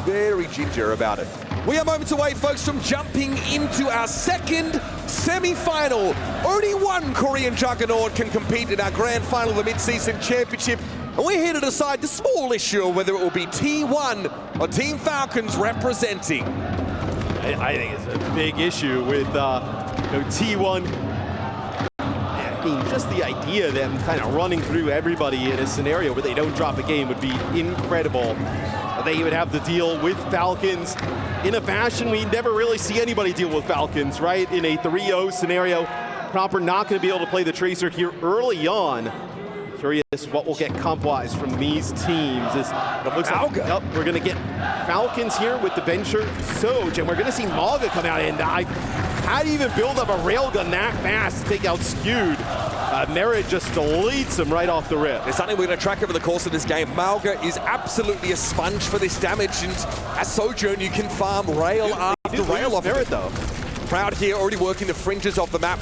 very ginger about it. We are moments away, folks, from jumping into our second semi-final. Only one Korean juggernaut can compete in our grand final of the mid-season championship. And we're here to decide the small issue of whether it will be T1 or Team Falcons representing. I think it's a big issue with T1. I mean, just the idea of them kind of running through everybody in a scenario where they don't drop a game would be incredible. They would have to deal with Falcons in a fashion we never really see anybody deal with Falcons, right? In a 3-0 scenario, Proper not going to be able to play the Tracer here early on. Curious what we'll get comp-wise from these teams. It looks like we're going to get Falcons here with the Venture Soj, and we're going to see Malga come out, and how do you even build up a railgun that fast to take out Skewed? Merit just deletes him right off the rip. There's something we're going to track over the course of this game. Malga is absolutely a sponge for this damage, and as Sojourn, you can farm rail after rail off Merit, though. Proud here, already working the fringes of the map.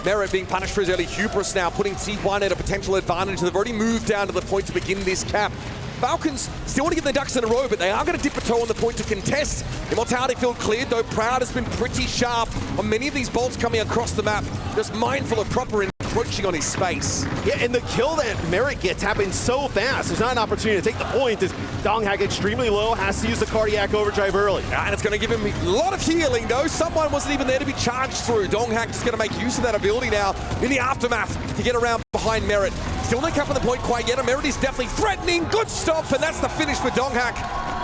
Merit being punished for his early hubris now, putting T1 at a potential advantage. They've already moved down to the point to begin this cap. Falcons still want to get their ducks in a row, but they are going to dip a toe on the point to contest. Immortality field cleared, though Proud has been pretty sharp on many of these bolts coming across the map. Just mindful of Proper encroaching on his space. Yeah, and the kill that Merit gets happens so fast. There's not an opportunity to take the point as Donghak extremely low, has to use the cardiac overdrive early. And it's going to give him a lot of healing, though. Someone wasn't even there to be charged through. Donghak just going to make use of that ability now in the aftermath to get around behind Merit. Still not capping the point quite yet, and Merit is definitely threatening. Good stop, and that's the finish for Donghak.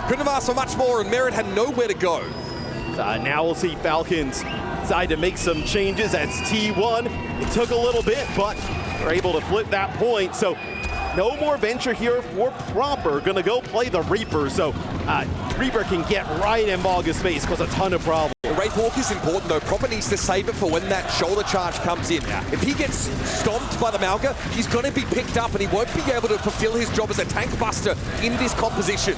Couldn't have asked for much more, and Merit had nowhere to go. Now we'll see Falcons decide to make some changes. That's T1. It took a little bit, but they're able to flip that point. So no more Venture here for Proper. Gonna go play the Reaper. So Reaper can get right in Malga's face, cause a ton of problems. The Wraith Walk is important, though. Proper needs to save it for when that shoulder charge comes in. If he gets stomped by the Malga, he's going to be picked up and he won't be able to fulfill his job as a tank buster in this composition.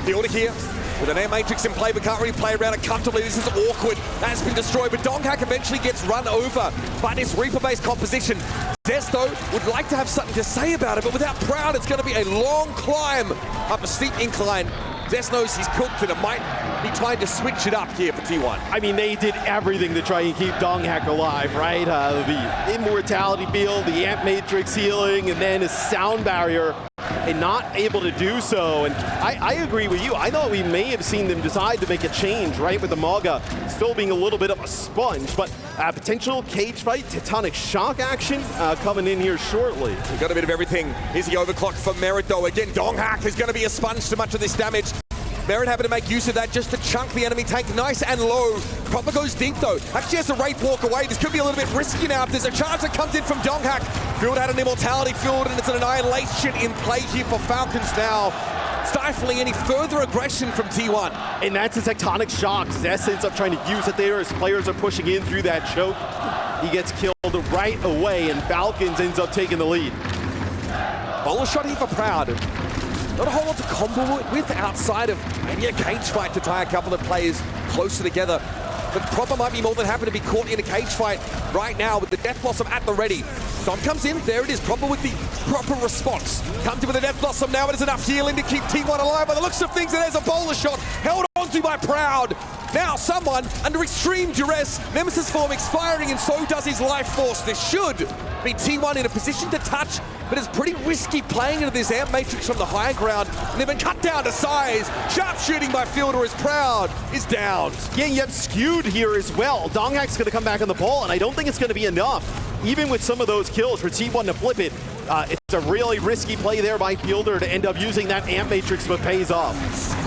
The order here, with an air matrix in play, but can't really play around it comfortably. This is awkward. That's been destroyed, but Donghak eventually gets run over by this Reaper-based composition. Zest, though, would like to have something to say about it, but without Proud, it's going to be a long climb up a steep incline. Zest knows he's cooked, and it might be trying to switch it up here for T1. I mean, they did everything to try and keep Donghak alive, right? The immortality field, the amp matrix healing, and then a sound barrier, and not able to do so. And I agree with you. I thought we may have seen them decide to make a change, right, with the Malga still being a little bit of a sponge, but potential cage fight, tectonic shock action coming in here shortly. We've got a bit of everything. Here's the overclock for Merit, though. Again, Donghak is going to be a sponge to much of this damage. Merit having to make use of that just to chunk the enemy tank nice and low. Proper goes deep, though. Actually has to Wraith Walk away. This could be a little bit risky now if there's a charge that comes in from Donghak. Field had an immortality field, and it's an annihilation in play here for Falcons now, stifling any further aggression from T1. And that's a tectonic shock. Zest ends up trying to use it there as players are pushing in through that choke. He gets killed right away, and Falcons ends up taking the lead. Bowler shot here for Proud. Not a whole lot to combo it with outside of maybe a cage fight to tie a couple of players closer together. But Proper might be more than happy to be caught in a cage fight right now with the Death Blossom at the ready. Dom comes in, there it is, Proper with the proper response. Comes in with the Death Blossom now, it is enough healing to keep T1 alive by the looks of things, and there's a bowler shot held onto by Proud. Now someone under extreme duress, Nemesis form expiring, and so does his life force. This should be T1 in a position to touch, but it's pretty risky playing into this amp matrix from the high ground, and they've been cut down to size. Sharp shooting by Fielder as Proud is down. Yeah, you have Skewed here as well. Donghak's gonna come back on the ball, and I don't think it's gonna be enough. Even with some of those kills for T1 to flip it, it's a really risky play there by Fielder to end up using that amp matrix, but pays off.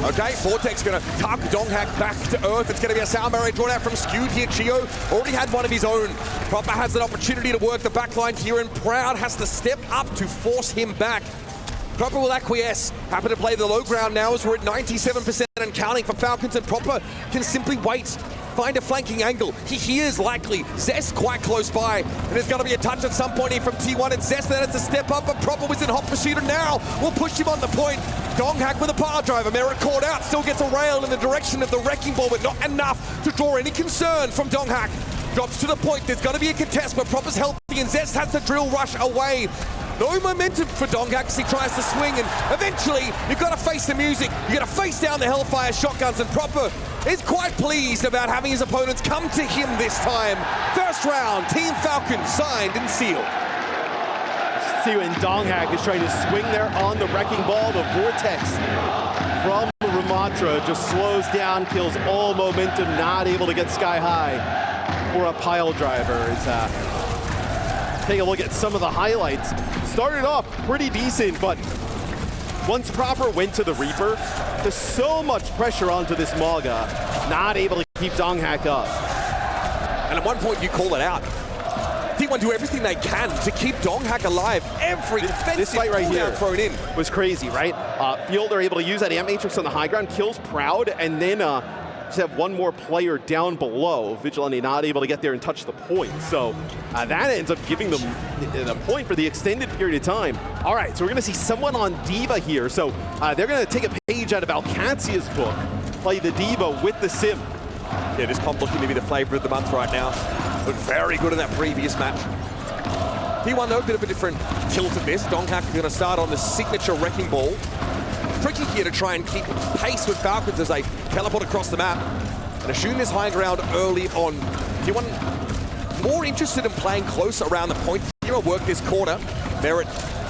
Okay, Vortex gonna tuck Donghak back to earth. It's gonna be a sound barrier drawn out from Skewed here. Chio already had one of his own. Proper has an opportunity to work the backline here, and Proud has to step up to force him back. Proper will acquiesce. Happy to play the low ground now as we're at 97% and counting for Falcons, and Proper can simply wait. Find a flanking angle. He hears likely Zest quite close by, and there's going to be a touch at some point here from T1, and Zest then has to step up, but Proper was in hot pursuit, and now will push him on the point. Donghak with a power driver. Merit caught out, still gets a rail in the direction of the wrecking ball, but not enough to draw any concern from Donghak. Drops to the point. There's going to be a contest, but Proper's healthy, and Zest has to drill rush away. No momentum for Donghak as he tries to swing, and eventually you've got to face the music. You've got to face down the Hellfire shotguns, and Proper is quite pleased about having his opponents come to him this time. First round, Team Falcons signed and sealed. See when Donghak is trying to swing there on the wrecking ball, the vortex from Ramatra just slows down, kills all momentum, not able to get sky high for a pile driver. Take a look at some of the highlights. Started off pretty decent, but once Proper went to the Reaper, there's so much pressure onto this Mauga, not able to keep Donghak up. And at one point you call it out. T1 do everything they can to keep Donghak alive. Every this fight right here thrown in was crazy, right? Field are able to use that Amp Matrix on the high ground, kills Proud, and then just have one more player down below. Vigilante not able to get there and touch the point. So that ends up giving them the point for the extended period of time. All right, so we're gonna see someone on D.Va here. So they're gonna take a page out of Alcancia's book, play the D.Va with the Sim. Yeah, this comp looking to be the flavor of the month right now. Looked very good in that previous match. T1 though, a bit of a different tilt of this. Donghak are gonna start on the signature Wrecking Ball. Tricky here to try and keep pace with Falcons as they teleport across the map and assume this high ground early on. T1 more interested in playing close around the point here and work this corner. Merit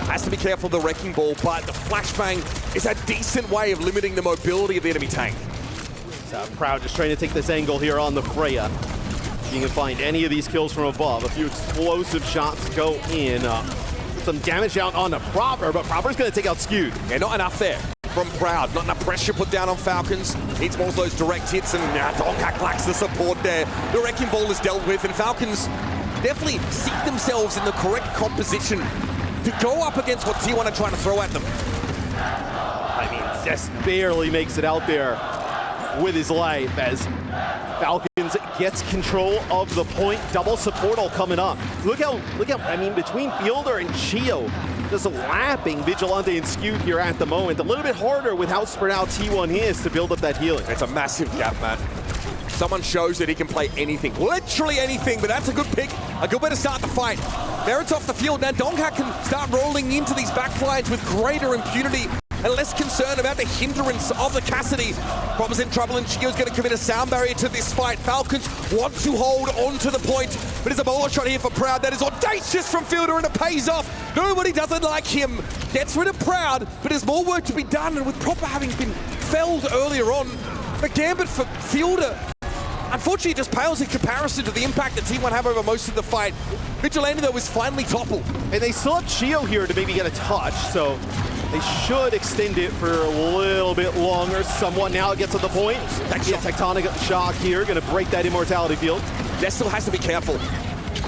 has to be careful of the Wrecking Ball, but the Flashbang is a decent way of limiting the mobility of the enemy tank. Proud just trying to take this angle here on the Freya. You can find any of these kills from above. A few explosive shots go in. Some damage out on the Proper, but Proper's going to take out Skewed. Yeah, not enough there from Proud. Not enough pressure put down on Falcons. Needs more of those direct hits, and Donghak lacks the support there. The Wrecking Ball is dealt with, and Falcons definitely seek themselves in the correct composition to go up against what T1 are trying to throw at them. I mean, just barely makes it out there with his life as Falcons gets control of the point. Double support all coming up. Look how, I mean, between Fielder and Chio, just lapping Vigilante and Skewed here at the moment. A little bit harder with how spread out T1 is to build up that healing. It's a massive gap, man. Someone shows that he can play anything, literally anything, but that's a good pick, a good way to start the fight. Merit's off the field. Now Donghak can start rolling into these backlines with greater impunity and less concern about the hindrance of the Cassidy. Proper's in trouble, and Chio's going to commit a sound barrier to this fight. Falcons want to hold on to the point, but there's a bowler shot here for Proud that is audacious from Fielder, and it pays off. Nobody doesn't like him. Gets rid of Proud, but there's more work to be done, and with Proper having been felled earlier on, the gambit for Fielder unfortunately just pales in comparison to the impact that T1 have over most of the fight. Vigilante, though, is finally toppled. And they still have Chio here to maybe get a touch, so they should extend it for a little bit longer. Someone now gets to the point. Actually, a tectonic shock here, gonna break that immortality field. Zest still has to be careful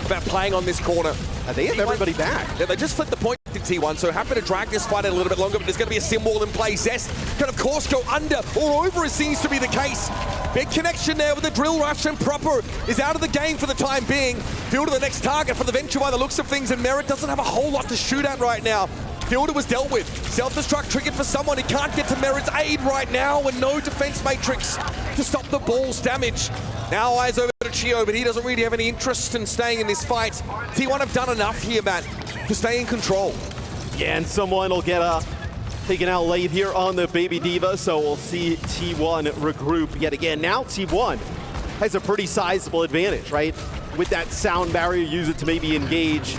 about playing on this corner. They have everybody back. Yeah, they just flipped the point to T1, so happy to drag this fight a little bit longer, but there's gonna be a sim wall in play. Zest can, of course, go under or over, as seems to be the case. Big connection there with the drill rush, and Proper is out of the game for the time being. Fielder the next target for the Venture by the looks of things, and Merit doesn't have a whole lot to shoot at right now. Fielder was dealt with. Self-destruct triggered for someone. He can't get to Merit's aid right now, and no defense matrix to stop the ball's damage. Now eyes over to Chio, but he doesn't really have any interest in staying in this fight. T1 have done enough here, Matt, to stay in control. Yeah, and someone will get taken out late here on the Baby D.Va, so we'll see T1 regroup yet again. Now T1 has a pretty sizable advantage, right? With that sound barrier, use it to maybe engage.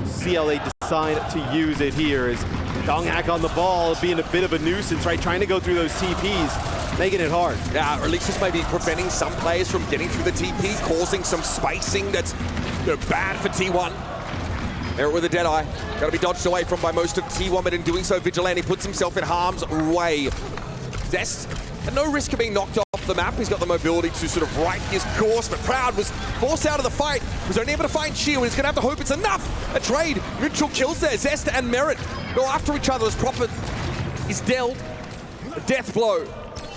See how they decide to use it here. Is Donghak on the ball, being a bit of a nuisance, right? Trying to go through those TPs, making it hard. Yeah, or at least just maybe preventing some players from getting through the TP, causing some spacing that's bad for T1. Merit with a Deadeye. Got to be dodged away from by most of T1, but in doing so, Vigilante puts himself in harm's way. Zest at no risk of being knocked off the map. He's got the mobility to sort of right his course, but Proud was forced out of the fight. Was only able to find Shield. He's going to have to hope it's enough. A trade. Mutual kills there. Zest and Merit go after each other as Proper is dealt a death blow.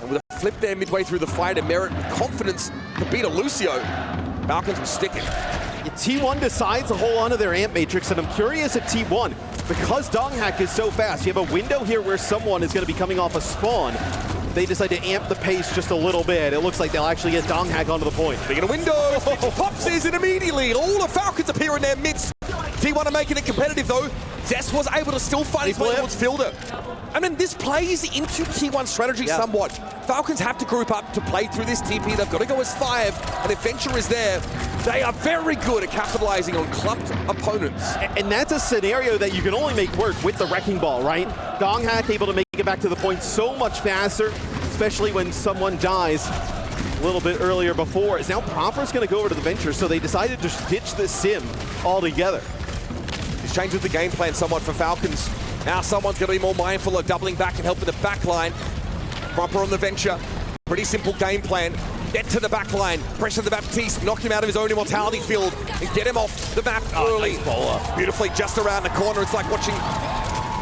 And with a flip there midway through the fight, and Merit with confidence to beat a Lucio. Falcons will stick it. T1 decides to hold on to their Amp Matrix, and I'm curious at T1, because Donghak is so fast, you have a window here where someone is going to be coming off a spawn. They decide to amp the pace just a little bit. It looks like they'll actually get Donghak onto the point. They get a window, pops is, and immediately all the Falcons appear in their midst. T1 are making it competitive though. Zest was able to still find his way towards Fielder. I mean, this plays into T1's strategy somewhat. Falcons have to group up to play through this TP. They've got to go as 5, and Adventure is there. They are very good at capitalizing on clumped opponents. And that's a scenario that you can only make work with the Wrecking Ball, right? Donghack able to make it back to the point so much faster, especially when someone dies a little bit earlier before. Is now Proper's going to go over to the Venture, so they decided to ditch the Sim altogether. It's changed the game plan somewhat for Falcons. Now someone's going to be more mindful of doubling back and helping the back line. Proper on the Venture. Pretty simple game plan. Get to the back line, pressure the Baptiste, knock him out of his own immortality field, and get him off the map early. Nice. Beautifully just around the corner. It's like watching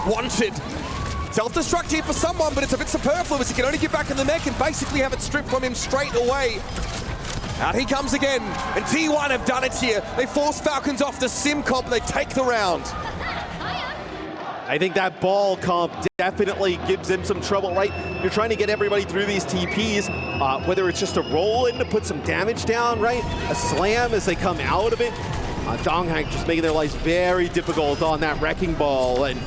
Wanted. Self-destruct here for someone, but it's a bit superfluous. He can only get back in the mech and basically have it stripped from him straight away. Out he comes again, and T1 have done it here. They force Falcons off the sim comp, they take the round. I think that ball comp definitely gives them some trouble, right? You're trying to get everybody through these TPs, whether it's just a roll in to put some damage down, right? A slam as they come out of it. Donghack just making their lives very difficult on that Wrecking Ball. And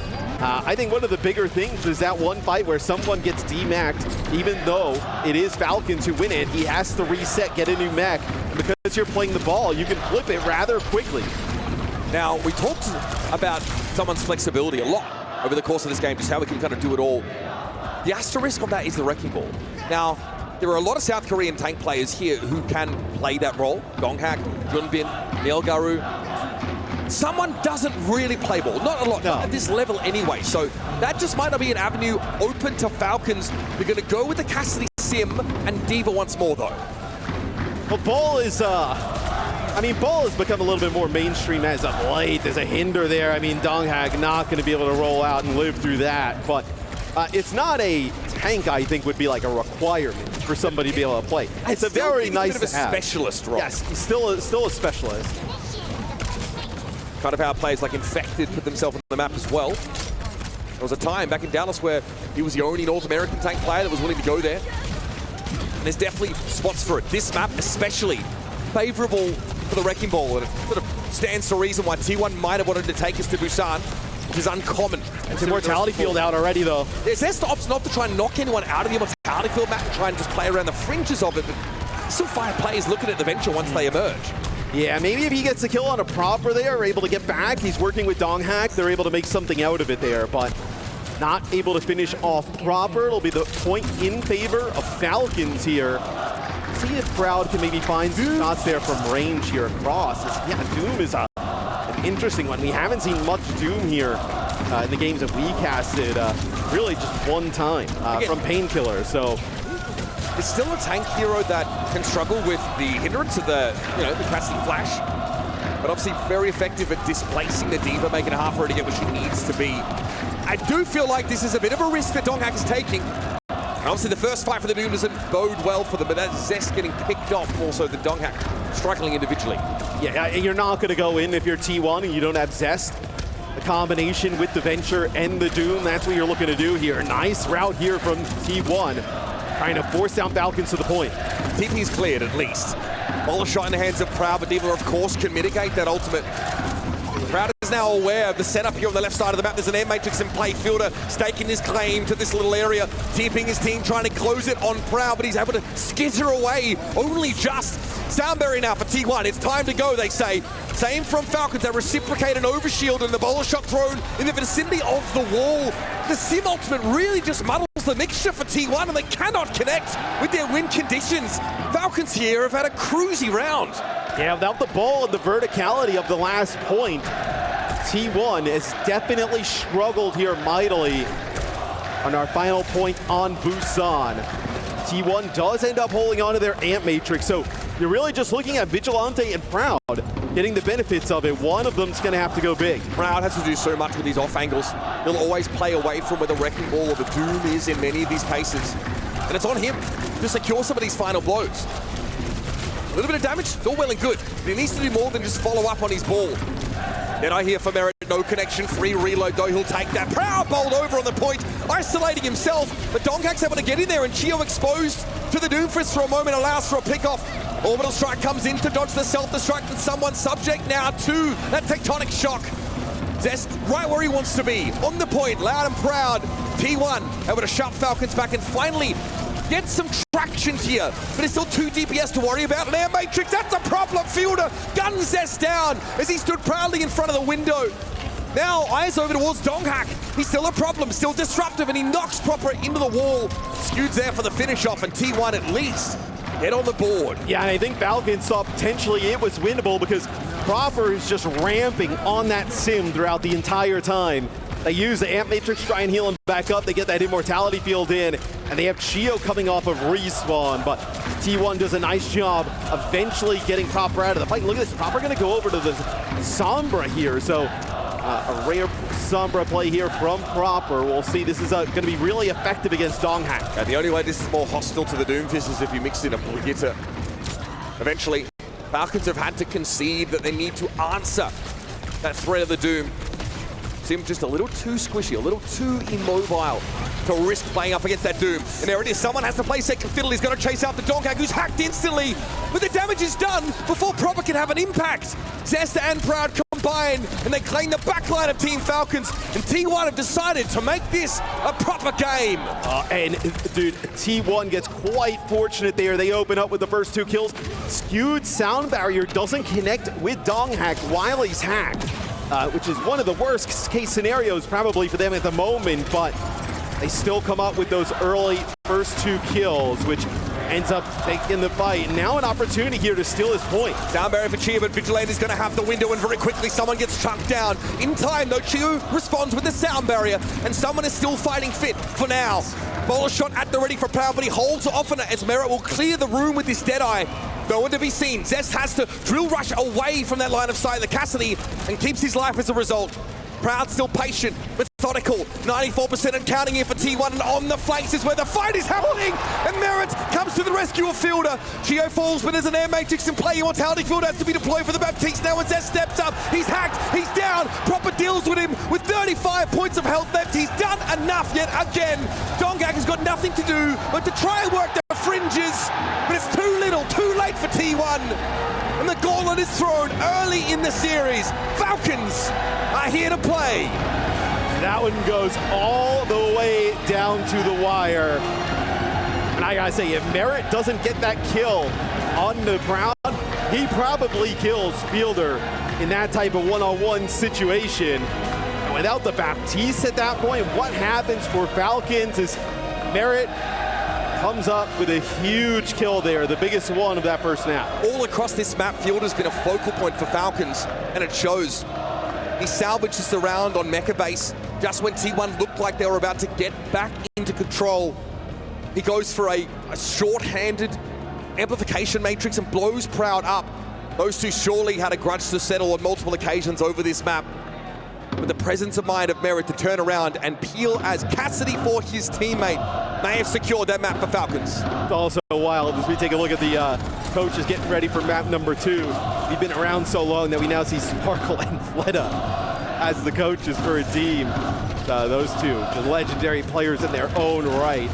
I think one of the bigger things is that one fight where someone gets demacked, even though it is Falcons who win it, he has to reset, get a new mech. And because you're playing the ball, you can flip it rather quickly. Now, we talked about someone's flexibility a lot over the course of this game, just how we can kind of do it all. The asterisk on that is the Wrecking Ball. Now, there are a lot of South Korean tank players here who can play that role. Donghack, Junbin, Neilgaru. Someone doesn't really play ball, not a lot, not at this level anyway. So that just might not be an avenue open to Falcons. They're going to go with the Cassidy Sim and D.Va once more, though. Well, ball is, I mean, ball has become a little bit more mainstream as of late. There's a hinder there. I mean, Donghack not going to be able to roll out and live through that. But it's not a tank, I think, would be like a requirement for somebody to be able to play. It's a very nice a specialist role. Yes, he's still a specialist. Kind of how players like Infected put themselves on the map as well. There was a time back in Dallas where he was the only North American tank player that was willing to go there. And there's definitely spots for it. This map especially favorable for the Wrecking Ball, and it sort of stands to reason why T1 might have wanted to take us to Busan, which is uncommon. It's immortality field out already, though. There's the option not to try and knock anyone out of the immortality field map and try and just play around the fringes of it, but still five players looking at the Venture once they emerge. Yeah, maybe if he gets a kill on a Proper there, able to get back, he's working with Donghack, they're able to make something out of it there, but not able to finish off Proper. It'll be the point in favor of Falcons here. See if Crowd can maybe find some shots there from range here across. Yeah, Doom is an interesting one. We haven't seen much Doom here in the games that we casted, really just one time from Painkiller. So it's still a tank hero that can struggle with the hindrance of the, the Cassidy Flash, but obviously very effective at displacing the D.Va, making it hard for her to get where she needs to be. I do feel like this is a bit of a risk that Donghack is taking. And obviously the first fight for the Doom doesn't bode well for them, but that's Zest getting picked off, also the Donghack struggling individually. Yeah, you're not going to go in if you're T1 and you don't have Zest. The combination with the Venture and the Doom, that's what you're looking to do here. Nice route here from T1, trying to force down Falcons to the point. TP's cleared at least. Ball shot in the hands of Proud, but D.Va of course can mitigate that ultimate. Proud is now aware of the setup here on the left side of the map. There's an air matrix in play. Fielder staking his claim to this little area, keeping his team trying to close it on Proud, but he's able to skitter away only just. Soundberry now for T1. It's time to go, they say. Same from Falcons. They reciprocate an overshield and the bowler shot thrown in the vicinity of the wall. The Sim ultimate really just muddles the mixture for T1, and they cannot connect with their win conditions. Falcons here have had a cruisy round. Yeah, without the ball and the verticality of the last point, T1 has definitely struggled here mightily on our final point on Busan. T1 does end up holding on to their Ant Matrix, so you're really just looking at Vigilante and Proud getting the benefits of it. One of them's going to have to go big. Proud has to do so much with these off angles. He'll always play away from where the Wrecking Ball or the Doom is in many of these cases. And it's on him to secure some of these final blows. A little bit of damage, still well and good. But he needs to do more than just follow up on his ball. Then I hear for Merit, no connection, free reload though, he'll take that. Proud bowled over on the point, isolating himself, but Donghack's able to get in there, and Chio exposed to the Doomfist for a moment, allows for a pickoff. Orbital Strike comes in to dodge the self-destruct, and someone subject now to that tectonic shock. Zest right where he wants to be, on the point, loud and proud. T1 able to shut Falcons back and finally get some traction here, but it's still 2 DPS to worry about. And Air Matrix, that's a problem. Fielder guns Zest down as he stood proudly in front of the window. Now eyes over towards Donghak. He's still a problem, still disruptive, and he knocks Proper into the wall. Skewed's there for the finish off, and T1 at least get on the board. Yeah, and I think Falcons saw potentially it was winnable because Proper is just ramping on that sim throughout the entire time. They use the Amp Matrix to try and heal him back up. They get that Immortality field in, and they have Chio coming off of respawn, but T1 does a nice job eventually getting Proper out of the fight. Look at this, Proper gonna go over to the Sombra here, so a rare Sombra play here from Proper. We'll see, this is gonna be really effective against Donghak. The only way this is more hostile to the Doomfist is if you mix in a Brigitte. Eventually, Falcons have had to concede that they need to answer that threat of the Doom. Seem just a little too squishy, a little too immobile to risk playing up against that Doom. And there it is, someone has to play second fiddle. He's gonna chase out the Donghak, who's hacked instantly, but the damage is done before Proper can have an impact. Zesta and Proud combine, and they claim the backline of Team Falcons, and T1 have decided to make this a proper game. And dude, T1 gets quite fortunate there. They open up with the first 2 kills. Skewed sound barrier doesn't connect with Donghak while he's hacked. Which is one of the worst case scenarios probably for them at the moment, but they still come up with those early first 2 kills, which ends up taking the fight. Now an opportunity here to steal his point. Down barrier for Chio, but Vigilante is going to have the window, and very quickly someone gets chunked down. In time though, Chio responds with the sound barrier, and someone is still fighting fit for now. Bowler shot at the ready for Proud, but he holds off on it as Merit will clear the room with this Deadeye. No one to be seen. Zest has to drill rush away from that line of sight of the Cassidy and keeps his life as a result. Proud still patient, methodical, 94% and counting here for T1, and on the flanks is where the fight is happening, and Merit comes to the rescue of Fielder. Chio falls, but there's an Air Matrix in play. Immortality field has to be deployed for the Baptiste now, and Zest steps up. He's hacked, he's down. Proper deals with him with 35 points of health left. He's done enough yet again. Donghak has got nothing to do but to try and work the fringes, but it's too little, too late for T1. And the gauntlet is thrown early in the series. Falcons are here to play. That one goes all the way down to the wire. And I gotta say, if Merit doesn't get that kill on the Proud, he probably kills Fielder in that type of one-on-one situation. And without the Baptiste at that point, what happens for Falcons is Merit comes up with a huge kill there, the biggest one of that first map. All across this map, Fielder's been a focal point for Falcons, and it shows. He salvages the round on Mecha Base just when T1 looked like they were about to get back into control. He goes for a short-handed amplification matrix and blows Proud up. Those two surely had a grudge to settle on multiple occasions over this map. With the presence of mind of Merit to turn around and peel as Cassidy for his teammate may have secured that map for Falcons. It's also wild as we take a look at the coaches getting ready for map number 2. We've been around so long that we now see Sparkle and Fleta as the coaches for a team. Those two, the legendary players in their own right.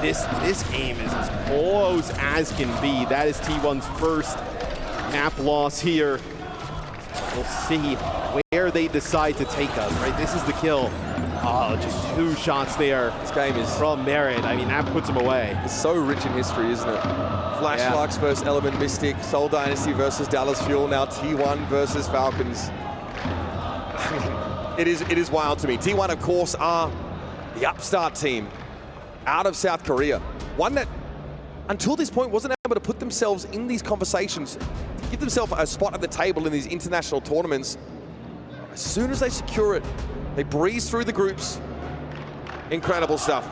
This game is as close as can be. That is T1's first map loss here. We'll see where they decide to take us, right? This is the kill. Oh, just 2 shots there. This game is from Merit. I mean, that puts him away. It's so rich in history, isn't it? Flash Flux versus Element Mystic, Seoul Dynasty versus Dallas Fuel, now T1 versus Falcons. I mean, it is wild to me. T1, of course, are the upstart team out of South Korea. One that, until this point, wasn't able to put themselves in these conversations, to give themselves a spot at the table in these international tournaments. As soon as they secure it, they breeze through the groups. Incredible stuff.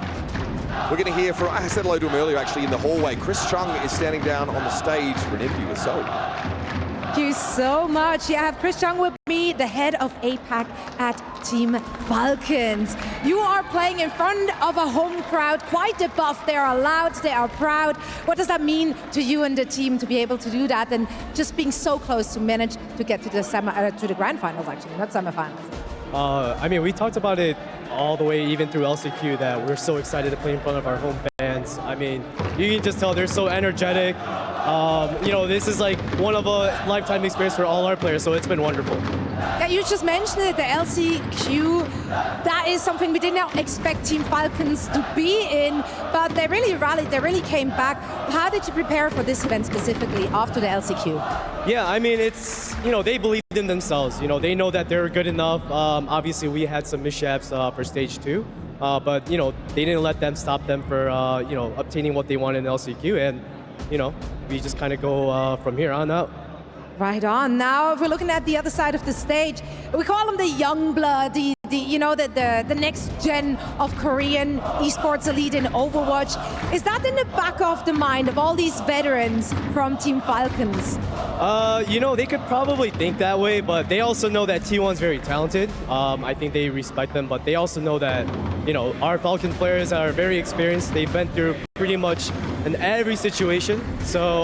We're going to hear from, I said hello to him earlier actually in the hallway. Chris Chung is standing down on the stage for an interview with Zoe. Thank you so much. Yeah, I have Chris Chung with me, the head of APAC at Team Falcons. You are playing in front of a home crowd, quite a buff. They are loud, they are proud. What does that mean to you and the team to be able to do that and just being so close to manage to get to the grand finals, actually, not semifinals? I mean, we talked about it all the way even through LCQ that we're so excited to play in front of our home fans. I mean, you can just tell they're so energetic. You know, this is like one of a lifetime experience for all our players, so it's been wonderful. Yeah, you just mentioned it, the LCQ. That is something we did not expect Team Falcons to be in, but they really rallied, they really came back. How did you prepare for this event specifically after the LCQ? Yeah, I mean, it's, they believed in themselves. They know that they're good enough. Obviously, we had some mishaps for stage 2, but, they didn't let them stop them for, obtaining what they want in LCQ, and, we just kind of go from here on out. Right on. Now, if we're looking at the other side of the stage, we call them the young blood, the next gen of Korean esports elite in Overwatch. Is that in the back of the mind of all these veterans from Team Falcons? They could probably think that way, but they also know that T1's very talented. I think they respect them, but they also know that, our Falcon players are very experienced. They've been through pretty much in every situation. So,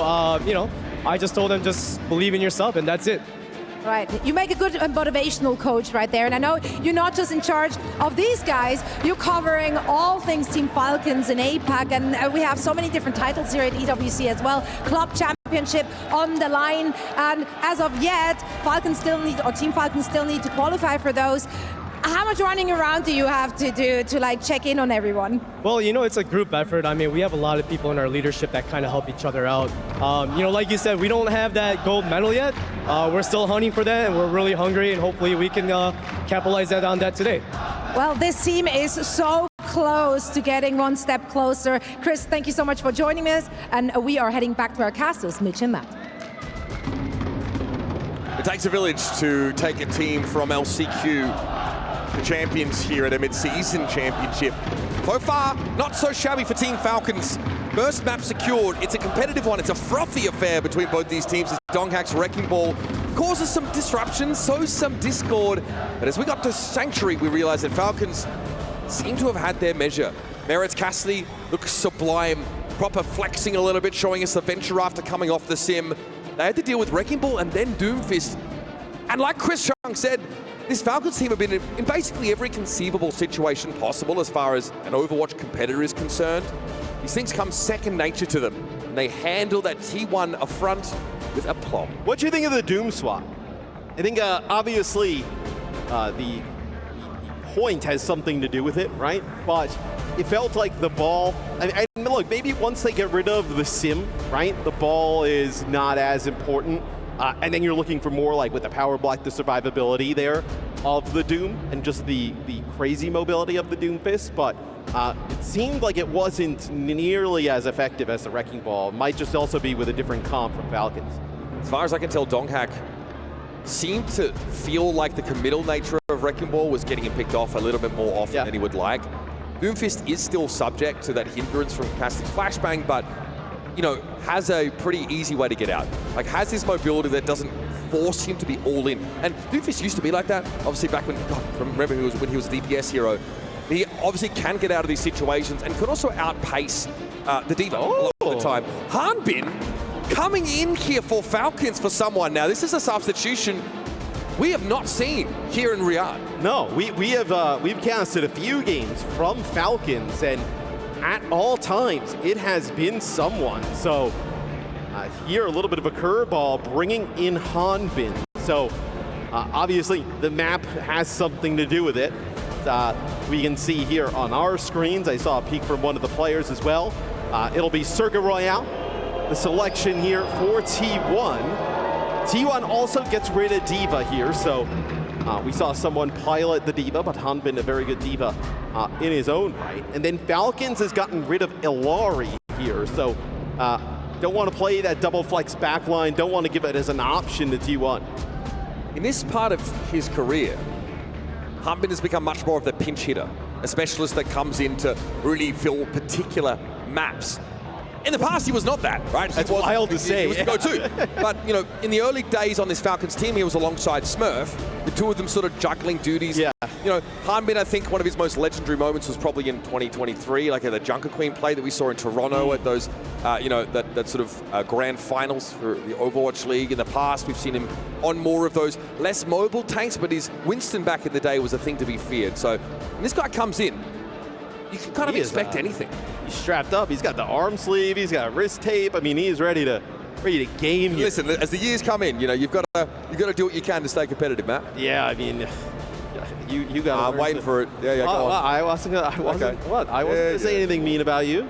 I just told them, just believe in yourself, and that's it. Right. You make a good motivational coach right there. And I know you're not just in charge of these guys, you're covering all things Team Falcons in APAC. And we have so many different titles here at EWC as well. Club Championship on the line. And as of yet, Team Falcons still need to qualify for those. How much running around do you have to do to check in on everyone? Well, it's a group effort. I mean, we have a lot of people in our leadership that kind of help each other out. Like you said, we don't have that gold medal yet. We're still hunting for that, and we're really hungry, and hopefully we can capitalize on that today. Well, this team is so close to getting one step closer. Chris, thank you so much for joining us, and we are heading back to our castles, Mitch and Matt. It takes a village to take a team from LCQ. The champions here at a mid-season championship. So far, not so shabby for Team Falcons. First map secured. It's a competitive one. It's a frothy affair between both these teams as Donghak's Wrecking Ball causes some disruption, sows some discord. But as we got to Sanctuary, we realized that Falcons seem to have had their measure. Merit's Cassidy looks sublime, proper flexing a little bit, showing us the venture after coming off the sim. They had to deal with Wrecking Ball and then Doomfist. And like Chris Chung said, this Falcons team have been in basically every conceivable situation possible as far as an Overwatch competitor is concerned. These things come second nature to them, and they handle that T1 affront with aplomb. What do you think of the Doom swap? I think obviously the point has something to do with it, right? But it felt like the ball, and look, maybe once they get rid of the sim, right, the ball is not as important. And then you're looking for more like with the power block, the survivability there of the Doom and just the crazy mobility of the Doomfist. But it seemed like it wasn't nearly as effective as the Wrecking Ball. It might just also be with a different comp from Falcons. As far as I can tell, Donghak seemed to feel like the committal nature of Wrecking Ball was getting him picked off a little bit more often than he would like. Doomfist is still subject to that hindrance from Cassidy's flashbang, but has a pretty easy way to get out. Like, has this mobility that doesn't force him to be all in. And Doomfist used to be like that. Obviously, back when, remember when he was a DPS hero. He obviously can get out of these situations and could also outpace the D.Va a lot of the time. Hanbin coming in here for Falcons for someone. Now, this is a substitution we have not seen here in Riyadh. No, we've casted a few games from Falcons, and at all times, it has been someone. So here, a little bit of a curveball, bringing in Hanbin. So obviously, the map has something to do with it. We can see here on our screens, I saw a peek from one of the players as well. It'll be Circa Royale, the selection here for T1. T1 also gets rid of D.Va here, so we saw someone pilot the D.Va, but Hanbin, a very good D.Va in his own right. And then Falcons has gotten rid of Illari here, so don't want to play that double flex backline, don't want to give it as an option to T1. In this part of his career, Hanbin has become much more of the pinch hitter, a specialist that comes in to really fill particular maps. In the past, he was not that, right? That's wild to say. He was the go-to. But, in the early days on this Falcons team, he was alongside Smurf, the two of them sort of juggling duties. Yeah. Hanbin, I think one of his most legendary moments was probably in 2023, like at the Junker Queen play that we saw in Toronto at those, that sort of grand finals for the Overwatch League. In the past, we've seen him on more of those less mobile tanks, but his Winston back in the day was a thing to be feared. So when this guy comes in, you can kind of expect anything. He's strapped up. He's got the arm sleeve. He's got wrist tape. I mean, he's ready to ready to game here. Listen, as the years come in, you've got to do what you can to stay competitive, Matt. Yeah, I mean, you got. I'm waiting for it. Yeah, go on. I wasn't gonna say anything mean about you.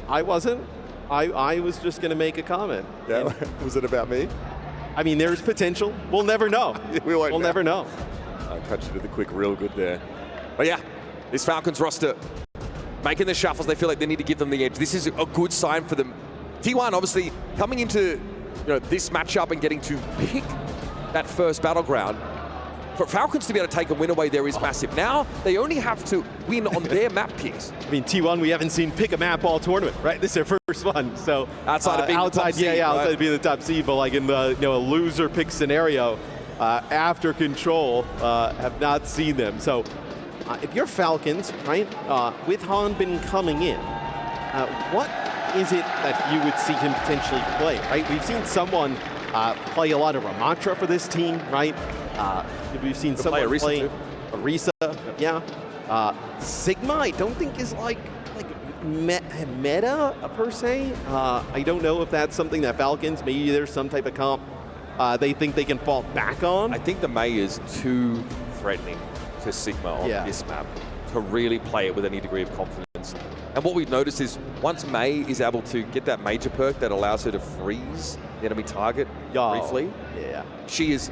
I wasn't. I was just gonna make a comment. Yeah. Was it about me? I mean, there's potential. We'll never know. We'll never know. I cut you to the quick real good there. But yeah, this Falcons roster making the shuffles. They feel like they need to give them the edge. This is a good sign for them. T1 obviously coming into this matchup and getting to pick that first battleground. For Falcons to be able to take a win away there is massive. Now they only have to win on their map picks. I mean, T1 we haven't seen pick a map all tournament, right? This is their first one. So outside of being the top seed, outside of being the top seed, but like in the a loser pick scenario, after Control, have not seen them. So if you're Falcons, right, with Hanbin coming in, what is it that you would see him potentially play, right? We've seen someone play a lot of Ramatra for this team, right? We've seen someone play Arisa, yeah. Sigma, I don't think is like meta per se. I don't know if that's something that Falcons, maybe there's some type of comp they think they can fall back on. I think the Mei is too threatening to Sigma on this map to really play it with any degree of confidence. And what we've noticed is once Mei is able to get that major perk that allows her to freeze the enemy target briefly, she is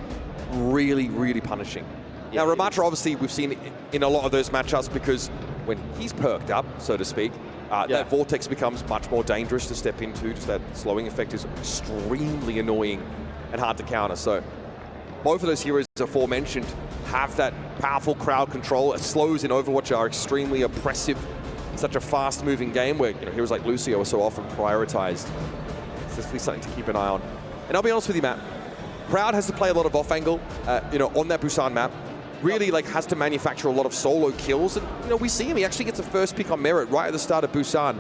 really, really punishing. Now, Ramatra, obviously, we've seen in a lot of those matchups because when he's perked up, so to speak, that Vortex becomes much more dangerous to step into. Just that slowing effect is extremely annoying and hard to counter. So both of those heroes aforementioned have that powerful crowd control. Slows in Overwatch are extremely oppressive in such a fast-moving game where heroes like Lucio are so often prioritized. It's definitely something to keep an eye on. And I'll be honest with you, Matt, Proud has to play a lot of off-angle, on that Busan map. Really, has to manufacture a lot of solo kills. And, we see him. He actually gets a first pick on Merit right at the start of Busan.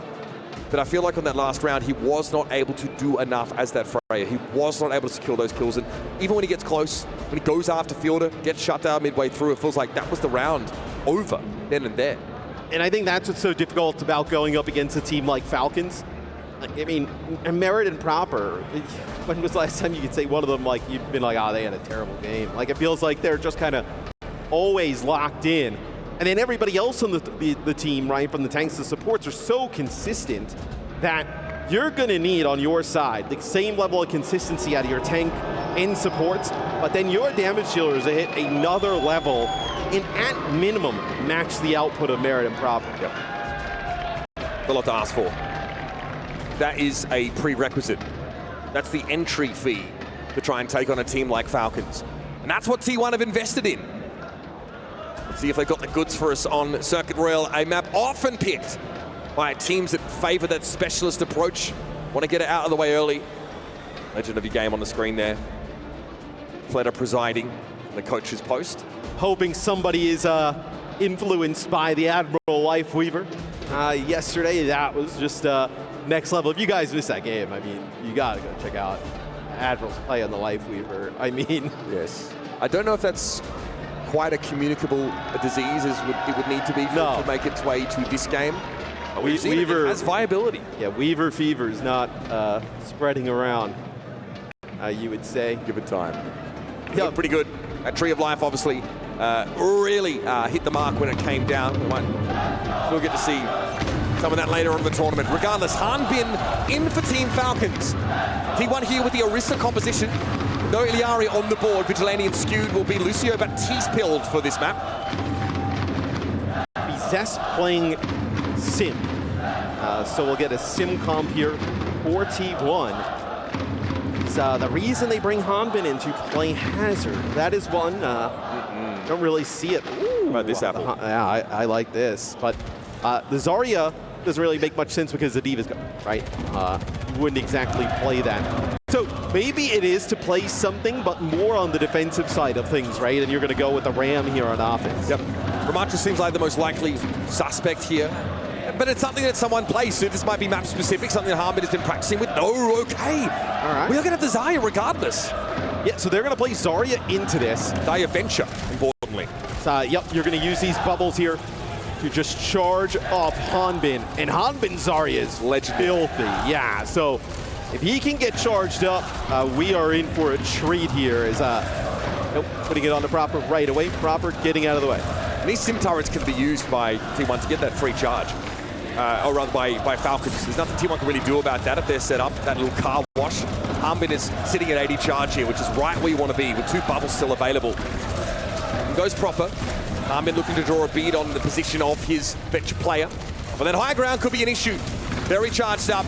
But I feel like on that last round, he was not able to do enough as that Freya. He was not able to secure those kills. And even when he gets close, when he goes after Fielder, gets shut down midway through, it feels like that was the round over then and there. And I think that's what's so difficult about going up against a team like Falcons. I mean, Merit and Proper, when was the last time you could say one of them, you've been like, they had a terrible game? It feels like they're just kind of always locked in. And then everybody else on the team, right, from the tanks to supports, are so consistent that you're going to need on your side the same level of consistency out of your tank and supports, but then your damage dealers hit another level and at minimum match the output of Merit and Proper. A lot to ask for. That is a prerequisite. That's the entry fee to try and take on a team like Falcons. And that's what T1 have invested in. Let's see if they've got the goods for us on Circuit Royale, a map often picked by teams that favor that specialist approach. Want to get it out of the way early. Legend of your game on the screen there. Fleta presiding in the coach's post. Hoping somebody is influenced by the Admiral Lifeweaver. Yesterday, that was just next level. If you guys missed that game, I mean, you gotta go check out Admiral's play on the Lifeweaver. I mean, yes. I don't know if that's quite a communicable disease as it would need to be to make its way to this game. Weaver has viability. Yeah, Weaver fever is not spreading around, you would say. Give it time. Yeah, pretty good. That Tree of Life obviously really hit the mark when it came down. We'll get to see some of that later on in the tournament. Regardless, Hanbin in for Team Falcons. T1 here with the Orisa composition. No Iliari on the board. Vigilante and skewed will be Lucio Baptiste-pilled for this map. Bizess playing Sim. So we'll get a Sim comp here for T1. The reason they bring Hanbin in to play Hazard, that is one. Don't really see it. Ooh, about this apple. Yeah, I like this. But the Zarya doesn't really make much sense because the D.Va's gone, right? You wouldn't exactly play that. So maybe it is to play something, but more on the defensive side of things, right? And you're going to go with the Ram here on offense. Yep. Ramatra seems like the most likely suspect here. But it's something that someone plays, so this might be map specific, something that Hanbin has been practicing with. No, okay. All right. We're going to have the Zarya regardless. Yeah, so they're going to play Zarya into this. Zarya Venture, importantly. So, yep, you're going to use these bubbles here to just charge up Hanbin. And Hanbin Zarya is legendary. Filthy, yeah. So If he can get charged up, we are in for a treat here. As nope, putting it on the Proper right away. Proper getting out of the way. And these sim turrets can be used by T1 to get that free charge. Or rather by Falcons. There's nothing T1 can really do about that if they're set up. That little car wash. Harbin is sitting at 80 charge here, which is right where you want to be with 2 bubbles still available. And goes Proper. Harbin looking to draw a bead on the position of his bench player. But that high ground could be an issue. Very charged up.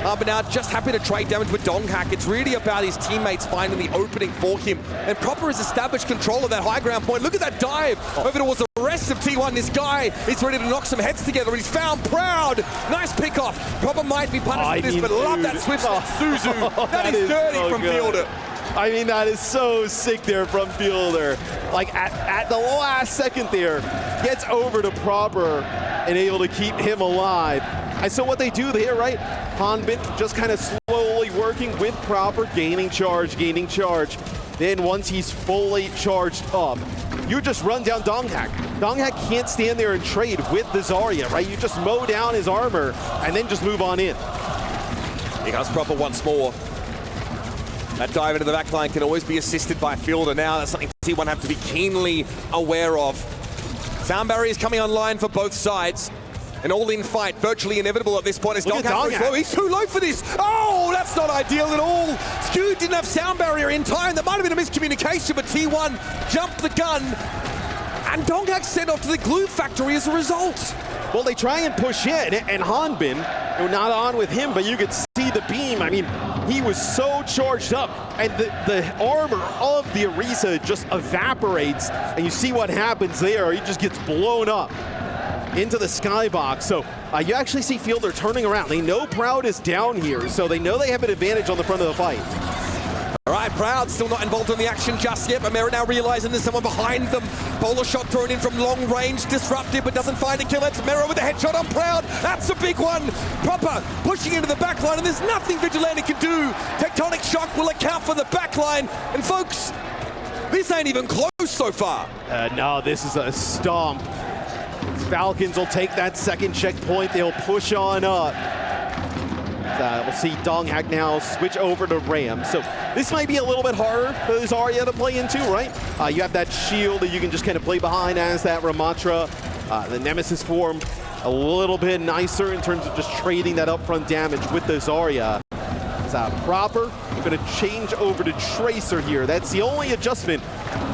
But now just happy to trade damage with Donghack. It's really about his teammates finding the opening for him. And Proper has established control of that high ground point. Look at that dive over towards the rest of T1. This guy is ready to knock some heads together. He's found Proud. Nice pick off. Proper might be punished for this, but love that swift Suzu. That is dirty so from good. Fielder. I mean, that is so sick there from Fielder. Like at the last second there, gets over to Proper and able to keep him alive. And so what they do there, right? Hanbin just kind of slowly working with Proper, gaining charge. Then once he's fully charged up, you just run down Donghack. Donghack can't stand there and trade with the Zarya, right? You just mow down his armor and then just move on in. Here comes Proper once more. That dive into the backline can always be assisted by Fielder now. That's something T1 have to be keenly aware of. Sound barriers coming online for both sides. An all-in fight, virtually inevitable at this point as Donghack goes low. He's too low for this. Oh, that's not ideal at all. Skew didn't have sound barrier in time. That might have been a miscommunication, but T1 jumped the gun. And Donghack sent off to the glue factory as a result. Well, they try and push in, and Hanbin, not on with him, but you could see the beam. I mean, he was so charged up, and the armor of the Orisa just evaporates, and you see what happens there. He just gets blown up into the skybox. So you actually see Fielder turning around. They know Proud is down here, so they know they have an advantage on the front of the fight. All right, Proud still not involved in the action just yet, but Merit now realizing there's someone behind them. Bowler shot thrown in from long range, disrupted, but doesn't find a kill. It's Merit with a headshot on Proud. That's a big one. Proper pushing into the backline, and there's nothing Vigilante can do. Tectonic shock will account for the backline. And folks, this ain't even close so far. No, this is a stomp. Falcons will take that second checkpoint. They'll push on up. We'll see Donghack now switch over to Ram. So this might be a little bit harder for Zarya to play into, right? You have that shield that you can just kind of play behind as that Ramatra. The Nemesis form a little bit nicer in terms of just trading that upfront damage with the Zarya. Proper, we're going to change over to Tracer here. That's the only adjustment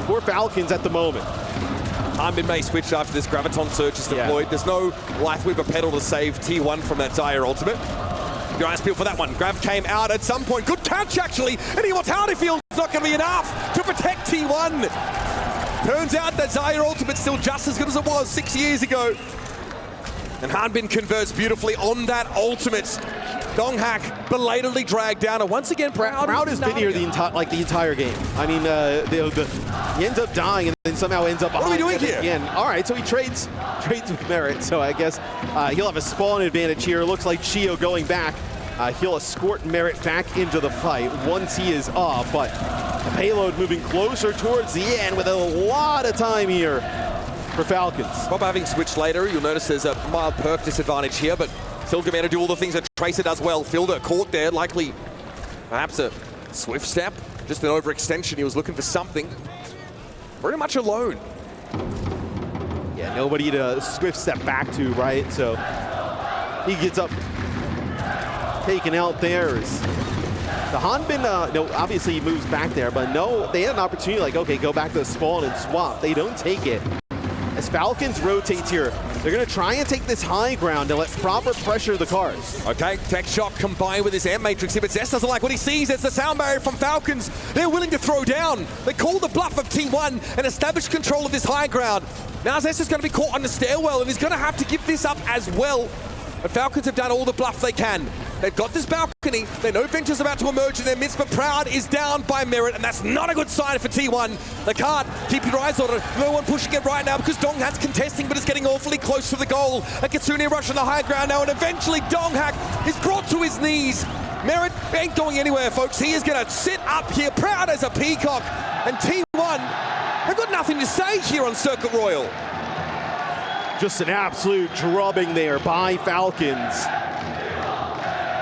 for Falcons at the moment. Hanbin may switch after this Graviton Surge is deployed. Yeah. There's no Life Weaver pedal to save T1 from that dire ultimate. Your eyes peeled for that one. Grav came out at some point. Good catch, actually. And he wants out. He feels it's not going to be enough to protect T1. Turns out that Zarya ultimate's still just as good as it was 6 years ago. And Hanbin converts beautifully on that ultimate. Donghack belatedly dragged down, and once again, Proud has been here the entire game. I mean, he ends up dying and then somehow ends up behind. What are we doing here? Again. All right, so he trades with Merit, so I guess he'll have a spawn advantage here. Looks like Chio going back. He'll escort Merit back into the fight once he is off, but the payload moving closer towards the end with a lot of time here for Falcons. Bob having switched later, you'll notice there's a mild perk disadvantage here, but still going to do all the things that Tracer does well. Fielder caught there, likely perhaps a swift step, just an overextension. He was looking for something. Very much alone. Yeah, nobody to swift step back to, right? So he gets up, taken out there. The Hanbin, no, obviously he moves back there, but no, they had an opportunity like, okay, go back to the spawn and swap. They don't take it. As Falcons rotates here, they're going to try and take this high ground and let Proper pressure the cars. Okay, tech shock combined with his air matrix here, but Zest doesn't like what he sees. It's the sound barrier from Falcons. They're willing to throw down. They call the bluff of T1 and establish control of this high ground. Now Zest is going to be caught on the stairwell, and he's going to have to give this up as well. But Falcons have done all the bluff they can. They've got this balcony. They know Venture's about to emerge in their midst, but Proud is down by Merit, and that's not a good sign for T1. They can't keep your eyes on it. No one pushing it right now because Donghack's contesting, but it's getting awfully close to the goal. And Kitsune rush on the high ground now, and eventually Donghack is brought to his knees. Merit ain't going anywhere, folks. He is going to sit up here, proud as a peacock. And T1, they've got nothing to say here on Circuit Royale. Just an absolute drubbing there by Falcons.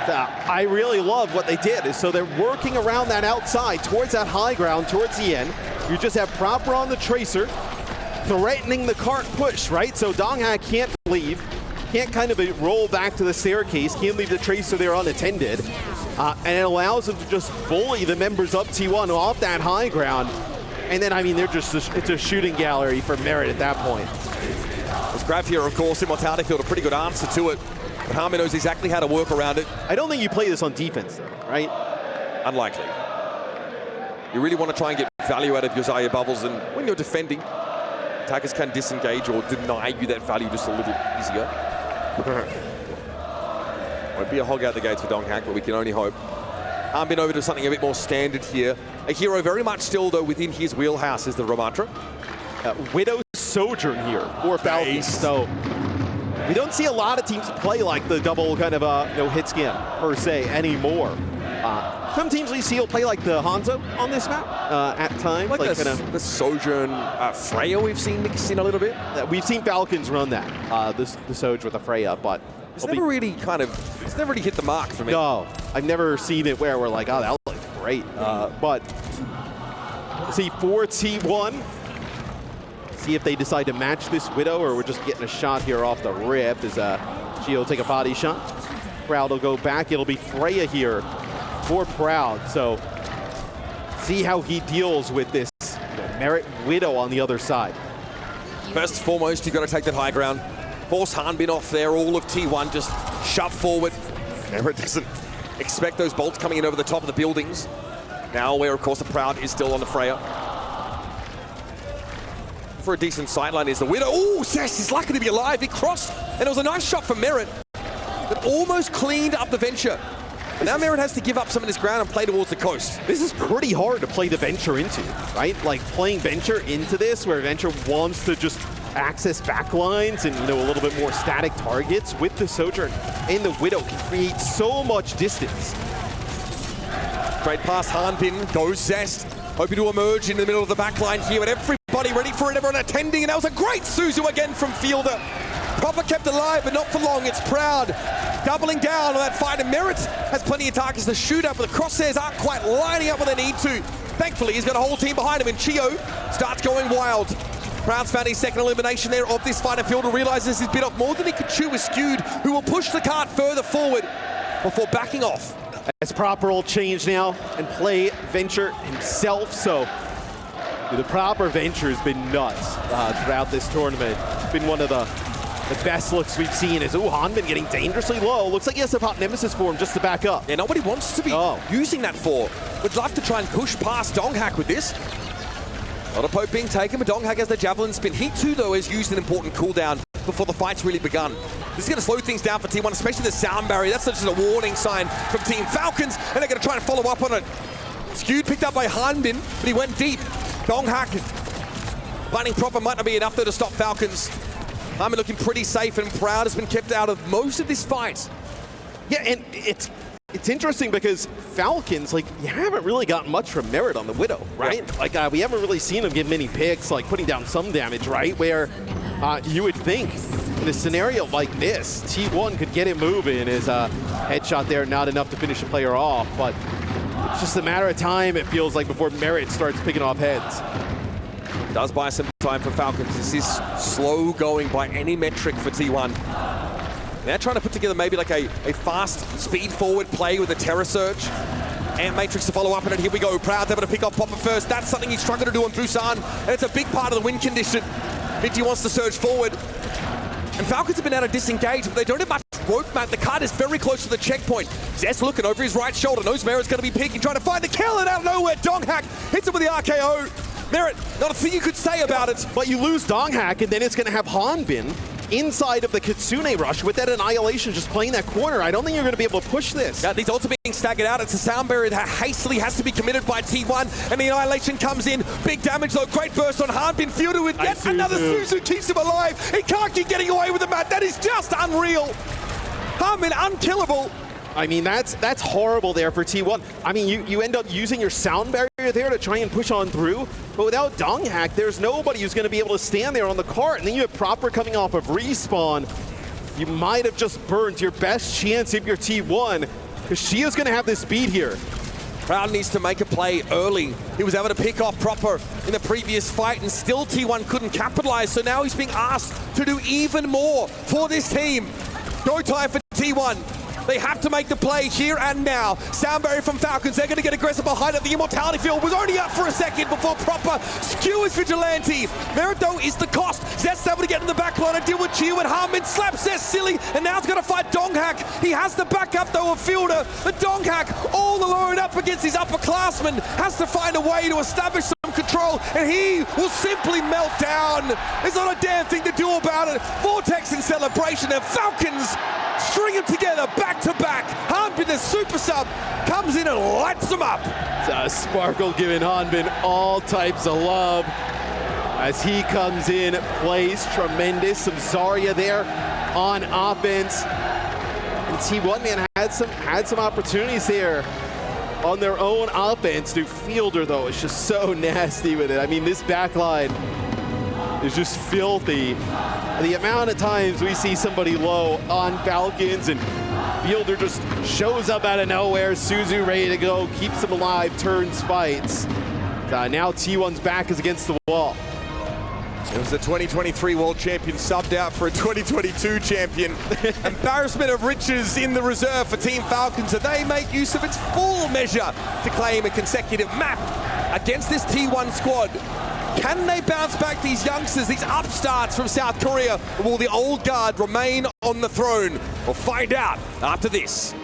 I really love what they did. So they're working around that outside, towards that high ground, towards the end. You just have Proper on the Tracer, threatening the cart push, right? So Donghak can't leave, can't kind of roll back to the staircase, can't leave the Tracer there unattended. And it allows them to just bully the members of T1 off that high ground. And then, I mean, they're just, it's a shooting gallery for Merit at that point. This grab here, of course, Immortality Field, a pretty good answer to it. But Harmon knows exactly how to work around it. I don't think you play this on defense, though, right? Unlikely. You really want to try and get value out of your Zarya bubbles, and when you're defending, attackers can disengage or deny you that value just a little easier. Won't be a hog out the gates for Donghak, but we can only hope. Been over to something a bit more standard here. A hero very much still, though, within his wheelhouse is the Ramatra. Widow Sojourn here for Falcons. So we don't see a lot of teams play like the double kind of hit scan per se anymore. Some teams we see will play like the Hanzo on this map at times. Like the Sojourn Freya we've seen mixed in a little bit. We've seen Falcons run that, the Soj with the Freya, but it's never really hit the mark for me. No, I've never seen it where we're like, oh, that looks great. But see, for T1, see if they decide to match this Widow, or we're just getting a shot here off the rip as Geo will take a body shot. Proud will go back. It'll be Freya here for Proud. So see how he deals with this Merit Widow on the other side. First and foremost, you've got to take that high ground. Force Hanbin off there, all of T1 just shove forward. Merit doesn't expect those bolts coming in over the top of the buildings. Now where, of course, the Proud is still on the Freya. For a decent sightline is the Widow. Oh, Zest is lucky to be alive. He crossed, and it was a nice shot from Merit that almost cleaned up the Venture. But now Merit has to give up some of this ground and play towards the coast. This is pretty hard to play the Venture into, right? Like playing Venture into this, where Venture wants to just access backlines and, a little bit more static targets with the Sojourn, and the Widow can create so much distance. Great pass, Hanbin, goes Zest, hoping to emerge in the middle of the backline here, and everybody ready for it, everyone attending, and that was a great Suzu again from Fielder. Proper kept alive, but not for long. It's Proud doubling down on that fight, and Merit has plenty of targets to shoot up, but the crosshairs aren't quite lining up where they need to. Thankfully, he's got a whole team behind him, and Chio starts going wild. Proud's found his second elimination there of this fight, and Fielder realizes he's bit off more than he could chew with Skewed, who will push the cart further forward before backing off. As Proper will change now and play Venture himself, so the Proper Venture has been nuts throughout this tournament. It's been one of the best looks we've seen. Is Hanbin getting dangerously low. Looks like he has to pop Nemesis for him just to back up. Yeah, nobody wants to be using that for. Would love to try and push past Donghak with this. A lot of poke being taken, but Donghak has the Javelin spin. He too, though, has used an important cooldown before the fight's really begun. This is going to slow things down for T1, especially the sound barrier. That's just a warning sign from Team Falcons, and they're going to try and follow up on it. Skewed picked up by Hanbin, but he went deep. Donghak planning Proper might not be enough, though, to stop Falcons. Hanbin looking pretty safe, and Proud has been kept out of most of this fight. Yeah, and it's interesting because Falcons, like, you haven't really gotten much from Merit on the Widow, right? Yeah. Like, we haven't really seen him give many picks, like putting down some damage, right? Where you would think in a scenario like this, T1 could get it moving as a headshot there, not enough to finish the player off, but it's just a matter of time, it feels like, before Merit starts picking off heads. Does buy some time for Falcons. This is slow going by any metric for T1. They're trying to put together maybe like a fast speed forward play with a Terror Surge. And Matrix to follow up, and here we go. Proud able to pick off Popper first. That's something he's struggling to do on Busan, and it's a big part of the win condition. Minty wants to surge forward. And Falcons have been able to disengage, but they don't have much rope map. The cart is very close to the checkpoint. Zest looking over his right shoulder. Knows Merit's going to be peeking, trying to find the kill, and out of nowhere, Donghak hits him with the RKO. Merit, not a thing you could say about it. But you lose Donghak, and then it's going to have Hanbin inside of the Kitsune rush with that Annihilation just playing that corner. I don't think you're going to be able to push this. Yeah, these ults are being staggered out. It's a sound barrier that hastily has to be committed by T1, and the Annihilation comes in. Big damage though, great burst on Hanbin, fielded with yet another Suzu, keeps him alive. He can't keep getting away with the mat. That is just unreal. Hanbin unkillable. I mean, that's horrible there for T1. I mean, you end up using your sound barrier there to try and push on through, but without Donghak, there's nobody who's going to be able to stand there on the cart, and then you have Proper coming off of respawn. You might have just burned your best chance of your T1 because Shio's going to have this speed here. Proud needs to make a play early. He was able to pick off proper in the previous fight, and still T1 couldn't capitalize, so now he's being asked to do even more for this team. Go time for T1. They have to make the play here and now. Soundberry from Falcons, they're going to get aggressive behind it. The Immortality field was only up for a second before proper skewers Vigilante. Merit, though, is the cost. Zest's able to get in the back line and deal with Chiu, and Harman slaps Zest silly, and now he's going to fight Donghack. He has the backup, though, of Fielder. The Donghack, all alone up against his upperclassmen, has to find a way to establish some control, and he will simply melt down. There's not a damn thing to do about it. Vortex in celebration, and Falcons string them together back to back. Hanbin, the super sub, comes in and lights them up. Sparkle giving Hanbin all types of love as he comes in, plays tremendous. Some Zarya there on offense. And T1, man, had some opportunities there on their own offense. Dude, Fielder, though, is just so nasty with it. I mean, this back line is just filthy. The amount of times we see somebody low on Falcons and Fielder just shows up out of nowhere, Suzu ready to go, keeps them alive, turns fights. Now T1's back is against the wall. It was the 2023 world champion subbed out for a 2022 champion. Embarrassment of riches in the reserve for Team Falcons, and they make use of its full measure to claim a consecutive map against this T1 squad. Can they bounce back these youngsters, these upstarts from South Korea, or will the old guard remain on the throne? We'll find out after this.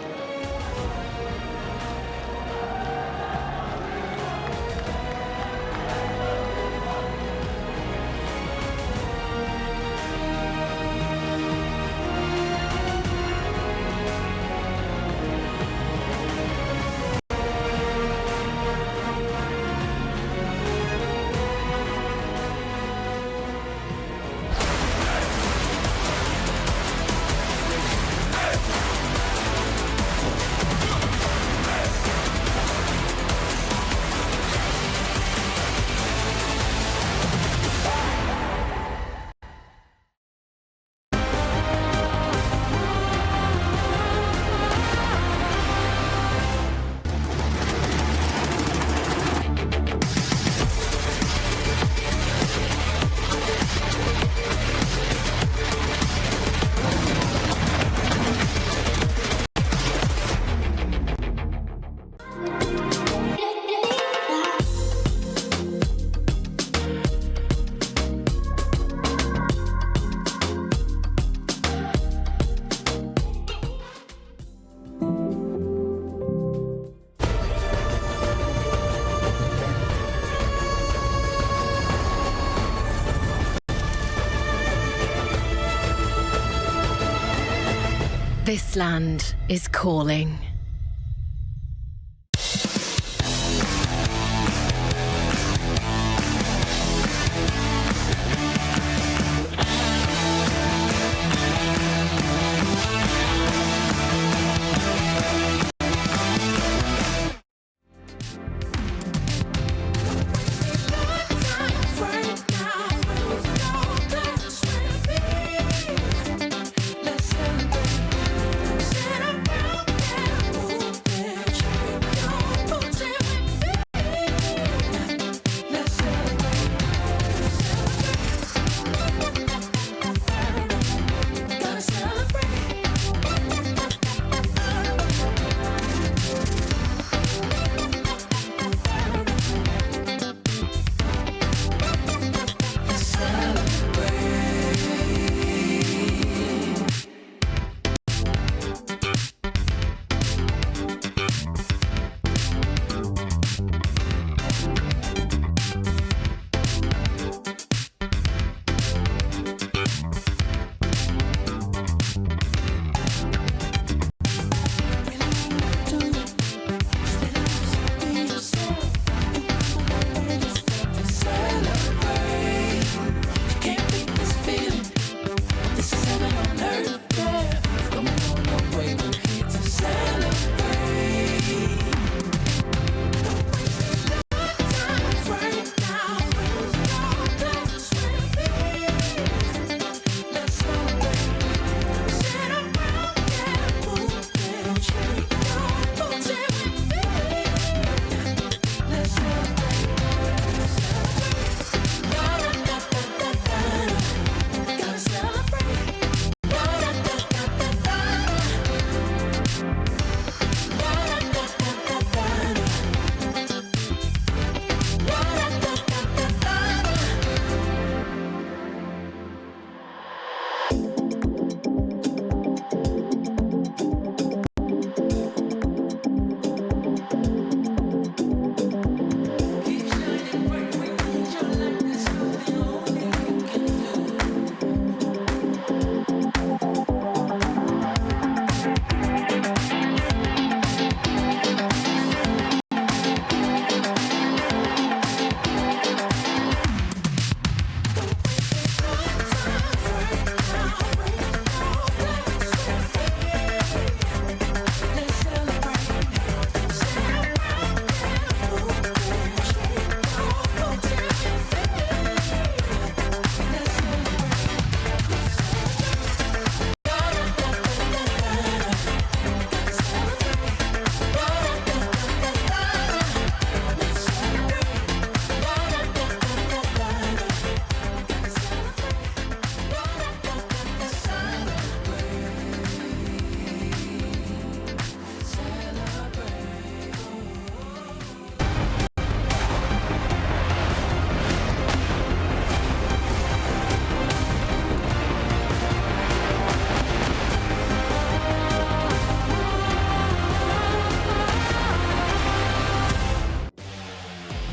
This land is calling.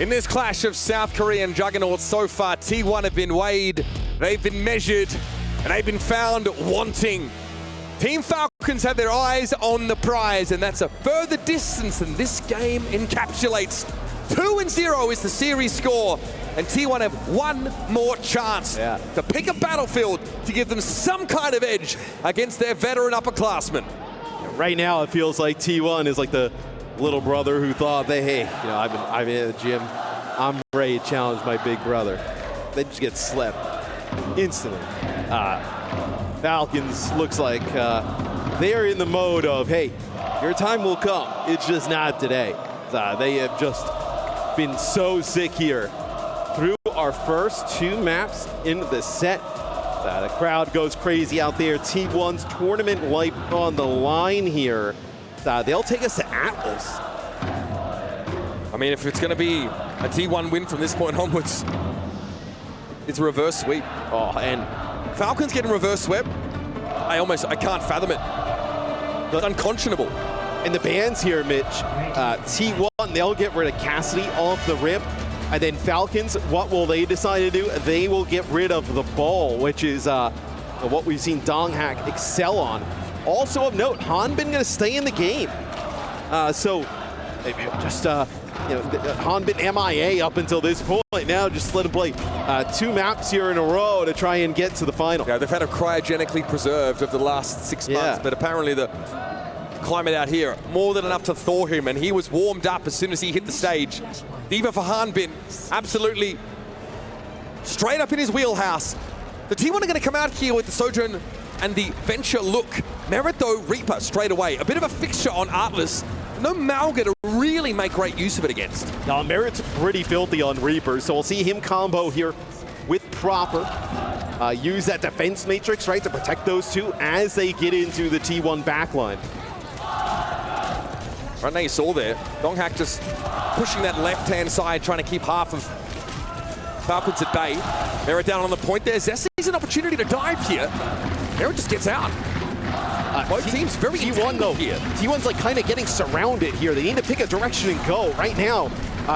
In this clash of South Korean juggernauts so far, T1 have been weighed, they've been measured, and they've been found wanting. Team Falcons have their eyes on the prize, and that's a further distance than this game encapsulates. 2-0 is the series score, and T1 have one more chance to pick a battlefield to give them some kind of edge against their veteran upperclassmen. Right now, it feels like T1 is like the little brother who thought, hey, you know, I've been in the gym, I'm ready to challenge my big brother. They just get slept instantly. Falcons looks like they're in the mode of, hey, your time will come. It's just not today. They have just been so sick here. Through our first 2 maps in the set, the crowd goes crazy out there. T1's tournament life on the line here. They'll take us to Atlas. I mean, if it's going to be a T1 win from this point onwards, it's a reverse sweep. Oh, and Falcons getting reverse sweep. I can't fathom it. It's unconscionable. And the bans here, Mitch, T1, they'll get rid of Cassidy off the rip. And then Falcons, what will they decide to do? They will get rid of the ball, which is what we've seen Donghak excel on. Also of note, Hanbin going to stay in the game. So just, Hanbin MIA up until this point. Now just let him play 2 maps here in a row to try and get to the final. Yeah, they've had it cryogenically preserved over the last 6 months, but apparently the climate out here, more than enough to thaw him, and he was warmed up as soon as he hit the stage. Diva for Hanbin, absolutely straight up in his wheelhouse. The T1 are going to come out here with the Sojourn and the Venture look. Merit, though, Reaper straight away. A bit of a fixture on Artless. No Malga to really make great use of it against. Now, Merit's pretty filthy on Reaper, so we'll see him combo here with Proper. Use that defense matrix, right, to protect those 2 as they get into the T1 backline. Right now you saw there, Donghak just pushing that left-hand side, trying to keep half of Falcons at bay. Merit down on the point there. Zest sees an opportunity to dive here. Merit just gets out. Both teams very T1 though here. T1's like kind of getting surrounded here. They need to pick a direction and go. Right now,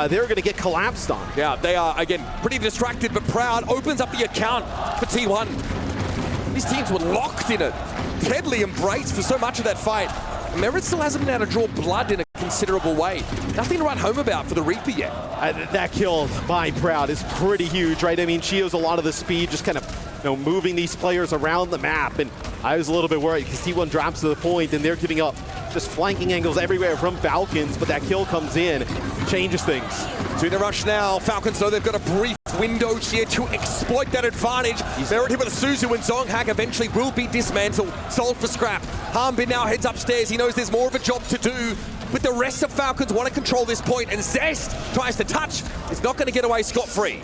they're going to get collapsed on. Yeah, they are, again, pretty distracted, but Proud opens up the account for T1. These teams were locked in a deadly embrace for so much of that fight. Merit still hasn't been able to draw blood in a considerable way. Nothing to write home about for the Reaper yet. That kill by Proud is pretty huge, right? I mean, she has a lot of the speed, just kind of moving these players around the map. And I was a little bit worried because T1 drops to the point and they're giving up just flanking angles everywhere from Falcons, but that kill comes in, changes things. To the rush now, Falcons know they've got a brief window here to exploit that advantage. Merit here with a Suzu, and Donghak eventually will be dismantled, sold for scrap. Hanbin now heads upstairs. He knows there's more of a job to do. But the rest of Falcons want to control this point, and Zest tries to touch. Is not going to get away scot-free.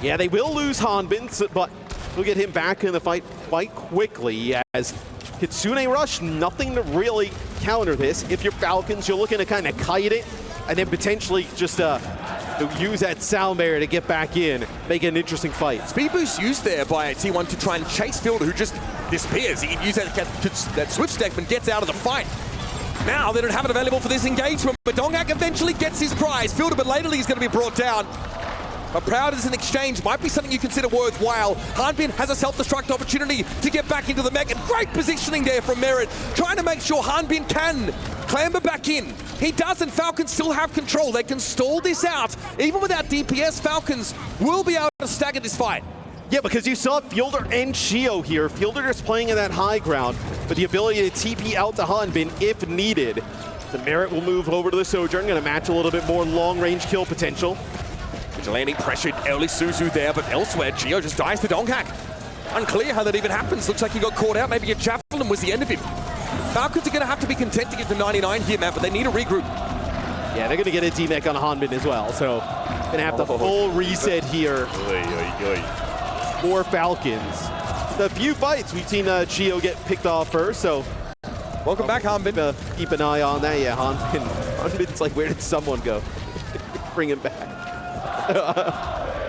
Yeah, they will lose Hanbin, but we'll get him back in the fight quite quickly as Kitsune Rush, nothing to really counter this. If you're Falcons, you're looking to kind of kite it and then potentially just use that sound barrier to get back in, make it an interesting fight. Speed boost used there by T1 to try and chase Fielder, who just disappears. He can use that switch step and gets out of the fight. Now they don't have it available for this engagement, but Donghak eventually gets his prize. Fielder, but laterally he's going to be brought down. But Proud as an exchange might be something you consider worthwhile. Hanbin has a self-destruct opportunity to get back into the mech, and great positioning there from Merit, trying to make sure Hanbin can clamber back in. He does, and Falcons still have control. They can stall this out. Even without DPS, Falcons will be able to stagger this fight. Yeah, because you saw Fielder and Shio here. Fielder just playing in that high ground, but the ability to TP out to Hanbin if needed. The Merit will move over to the Sojourn, going to match a little bit more long-range kill potential. Vigilante pressured early Suzu there, but elsewhere, Gio just dies to Donghak. Unclear how that even happens. Looks like he got caught out. Maybe a javelin was the end of him. Falcons are going to have to be content to get to 99 here, Matt, but they need a regroup. Yeah, they're going to get a D-Mech on Hanbin as well, so going to have the full reset here for Falcons. The few fights we've seen Gio get picked off first, so welcome back, Hanbin. Keep an eye on that. Yeah, Hanbin's like, where did someone go? Bring him back.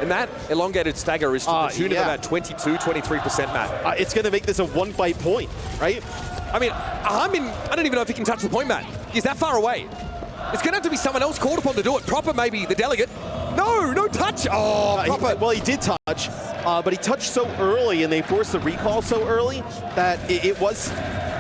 And that elongated stagger is to the tune of about 22-23%, Matt. It's going to make this a one-fight point, right? I mean, Hanbin, I don't even know if he can touch the point, Matt. He's that far away. It's going to have to be someone else called upon to do it. Proper, maybe the delegate. No touch. Oh, proper. Well, he did touch, but he touched so early and they forced the recall so early that it was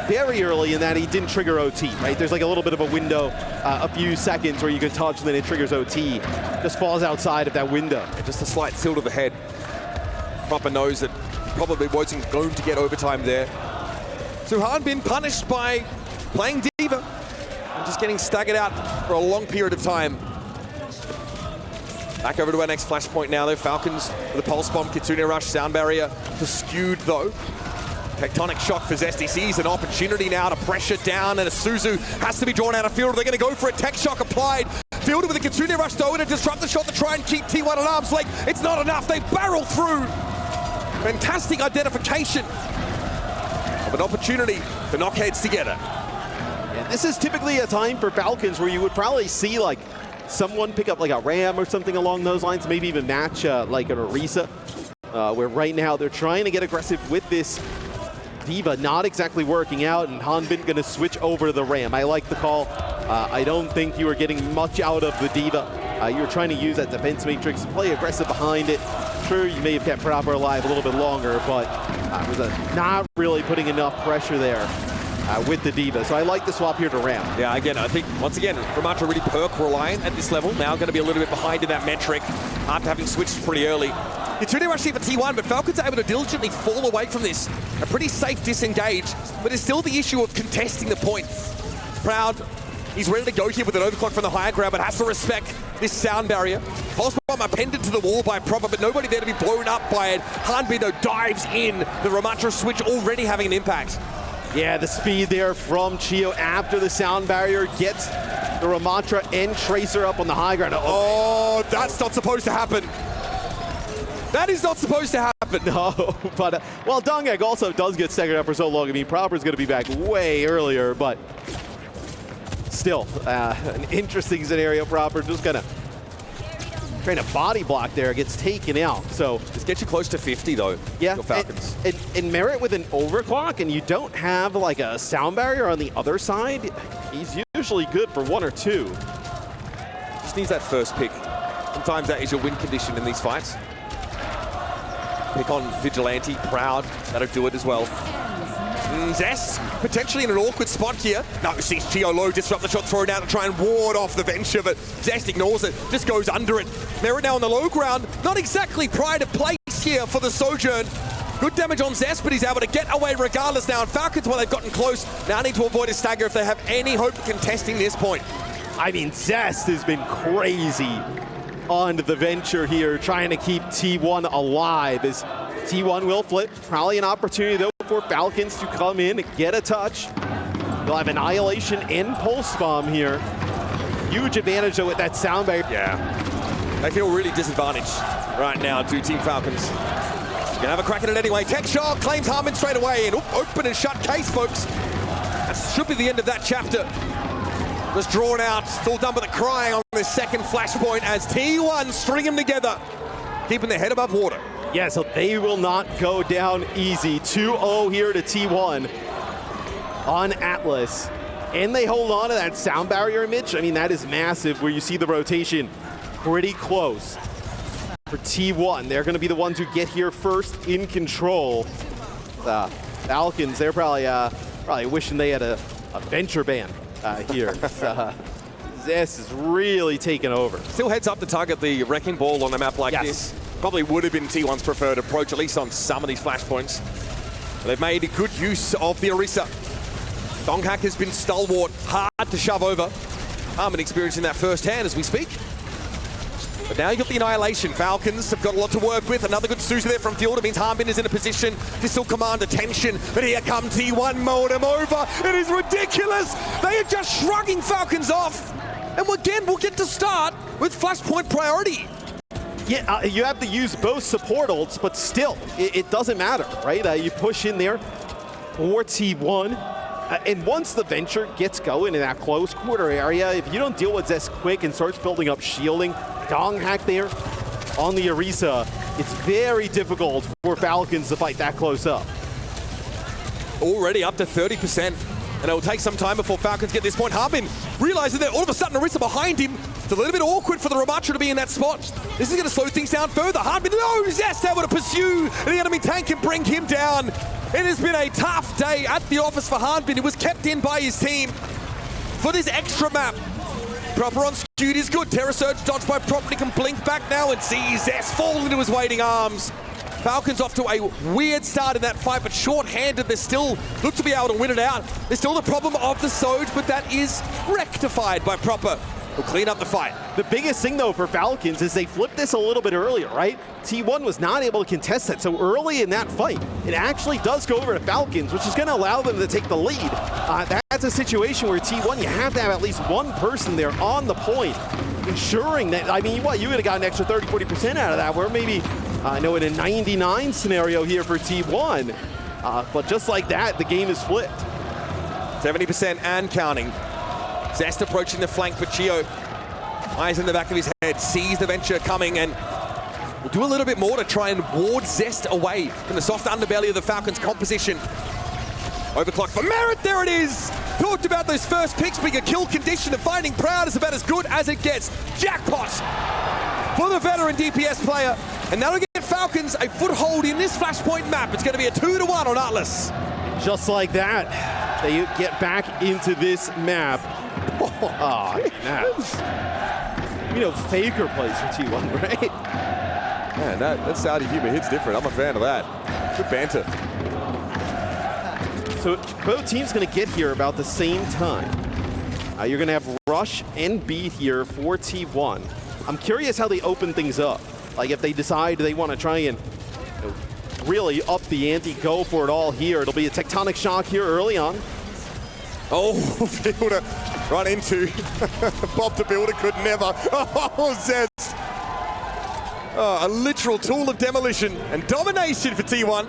very early in that he didn't trigger OT, right? There's like a little bit of a window, a few seconds where you can touch and then it triggers OT. Just falls outside of that window. Just a slight tilt of the head. Proper knows that probably wasn't going to get overtime there. Suhan been punished by playing D.Va and just getting staggered out for a long period of time. Back over to our next flashpoint now though. Falcons with a pulse bomb, Kitsune Rush, sound barrier skewed though. Tectonic shock for Zesty, sees an opportunity now to pressure down, and a Suzu has to be drawn out of field. They're going to go for a tech shock applied. Fielded with a Kitsune Rush though, and a disruptor shot to try and keep T1 at arm's length. It's not enough, they barrel through. Fantastic identification of an opportunity to knock heads together. Yeah, this is typically a time for Falcons where you would probably see like someone pick up like a Ram or something along those lines, maybe even match like an Orisa, where right now they're trying to get aggressive with this D.Va, not exactly working out, and Hanbin going to switch over to the Ram. I like the call. I don't think you are getting much out of the D.Va. You're trying to use that defense matrix, play aggressive behind it. Sure, you may have kept Proper alive a little bit longer, but was not really putting enough pressure there with the D.Va. So I like the swap here to Ram. Yeah, again, I think, once again, Ramatra really perk reliant at this level. Now going to be a little bit behind in that metric after having switched pretty early. Kitsune Rush here for T1, but Falcons are able to diligently fall away from this. A pretty safe disengage, but it's still the issue of contesting the point. Proud, he's ready to go here with an overclock from the higher ground, but has to respect this sound barrier. Pulse bomb appended to the wall by Proper, but nobody there to be blown up by it. Hanbin, though, dives in. The Ramatra switch already having an impact. Yeah, the speed there from Chio after the sound barrier gets the Ramatra and Tracer up on the high ground. Oh, that's not supposed to happen. That is not supposed to happen. No, but, well, Donghack also does get staggered up for so long. I mean, Proper's going to be back way earlier, but still, an interesting scenario. Proper just kind of trying to body block there, gets taken out. So this gets you close to 50, though. Yeah, your Falcons. And Merit with an overclock, and you don't have like a sound barrier on the other side, he's usually good for 1 or 2. Just needs that first pick. Sometimes that is your win condition in these fights. Pick on Vigilante, Proud, that'll do it as well. Zest, potentially in an awkward spot here. No, sees Chio low, disrupt the shot thrown out to try and ward off the venture, but Zest ignores it, just goes under it. Merit now on the low ground, not exactly pride of place here for the Sojourn. Good damage on Zest, but he's able to get away regardless now. And Falcons, while they've gotten close, now need to avoid a stagger if they have any hope of contesting this point. I mean, Zest has been crazy on the venture here, trying to keep T1 alive, as T1 will flip. Probably an opportunity, though, for Falcons to come in and get a touch. They'll have Annihilation and Pulse Bomb here. Huge advantage, though, with that sound barrier. Yeah. They feel really disadvantaged right now, Team Falcons. Gonna have a crack at it anyway. Tech shot claims Harmon straight away, and open and shut case, folks. That should be the end of that chapter. Was drawn out, still done with the crying on this second flashpoint as T1 string them together, keeping their head above water. Yeah, so they will not go down easy. 2-0 here to T1 on Atlas. And they hold on to that sound barrier, Mitch. I mean, that is massive, where you see the rotation pretty close for T1. They're going to be the ones who get here first in control. The Falcons, they're probably wishing they had a venture ban here. This is really taking over. Still heads up to target the wrecking ball on a map like this. Probably would have been T1's preferred approach, at least on some of these flashpoints. They've made good use of the Orisa. Donghack has been stalwart, hard to shove over. Harmon experiencing that firsthand as we speak. But now you got the Annihilation. Falcons have got a lot to work with. Another good Suzu there from field. It means Harmon is in a position to still command attention. But here come T1, mowing him over. It is ridiculous. They are just shrugging Falcons off. And again, we'll get to start with Flashpoint priority. Yeah, you have to use both support ults, but still, it doesn't matter, right? You push in there for T1. And once the venture gets going in that close quarter area, if you don't deal with Zest quick and starts building up shielding, Donghack there on the Orisa, it's very difficult for Falcons to fight that close up. Already up to 30% And it will take some time before Falcons get this point. Harbin realizing that all of a sudden Orisa behind him. It's a little bit awkward for the Ramatra to be in that spot. This is going to slow things down further. Harbin knows Zest able to pursue the enemy tank and bring him down. It has been a tough day at the office for Harbin. It was kept in by his team for this extra map. Proper on Skewed is good. Terror Surge dodged by Proper. He can blink back now and see Zest fall into his waiting arms. Falcons off to a weird start in that fight, but short-handed. They still look to be able to win it out. There's still the problem of the Soj, but that is rectified by Proper. Will clean up the fight. The biggest thing, though, for Falcons is they flipped this a little bit earlier, right? T1 was not able to contest that, so early in that fight, it actually does go over to Falcons, which is going to allow them to take the lead. That's a situation where T1, you have to have at least one person there on the point, ensuring that, I mean, what, you would have got an extra 30-40% out of that, where maybe, I know in a 99 scenario here for T1, but just like that, the game is flipped. 70% and counting. Zest approaching the flank for Chio. Eyes in the back of his head, sees the venture coming, and will do a little bit more to try and ward Zest away from the soft underbelly of the Falcons' composition. Overclock for Merit, there it is! Talked about those first picks being a kill condition, and finding Proud is about as good as it gets. Jackpot for the veteran DPS player, and that'll get Falcons a foothold in this Flashpoint map. It's going to be a 2-1 on Atlas. Just like that, they get back into this map. Oh, you know, Faker plays for T1, right? Man, that Saudi humor hits different. I'm a fan of that. Good banter. So both teams going to get here about the same time. You're going to have Rush and Beat here for T1. I'm curious how they open things up. Like if they decide they want to try and really up the ante, go for it all here. It'll be a tectonic shock here early on. Oh, Builder run into Bob the Builder could never. Oh, Zest. Oh, a literal tool of demolition and domination for T1.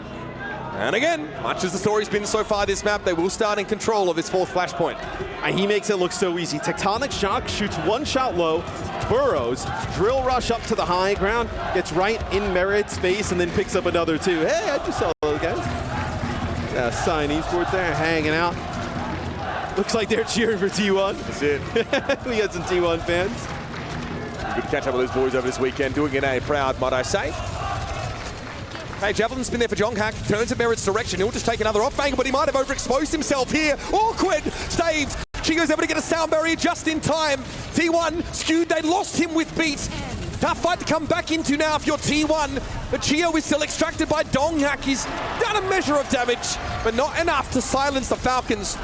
And again, much as the story's been so far this map, they will start in control of this fourth Flashpoint. And he makes it look so easy. Tectonic shock, shoots one shot low, burrows, drill rush up to the high ground, gets right in Merit's space, and then picks up another two. Hey, I just saw those guys. Yeah, Sign Esports there, hanging out. Looks like they're cheering for T1. That's it. We got some T1 fans. Good to catch up with those boys over this weekend, doing it a proud, might I say. Hey, Javelin's been there for Jonghack, turns in Merit's direction. He'll just take another off banger, but he might have overexposed himself here. Awkward saves. Chigo's able to get a sound barrier just in time. T1 skewed, they lost him with Beat. Tough fight to come back into now if you're T1. But Chio is still extracted by Donghack. He's done a measure of damage, but not enough to silence the Falcons,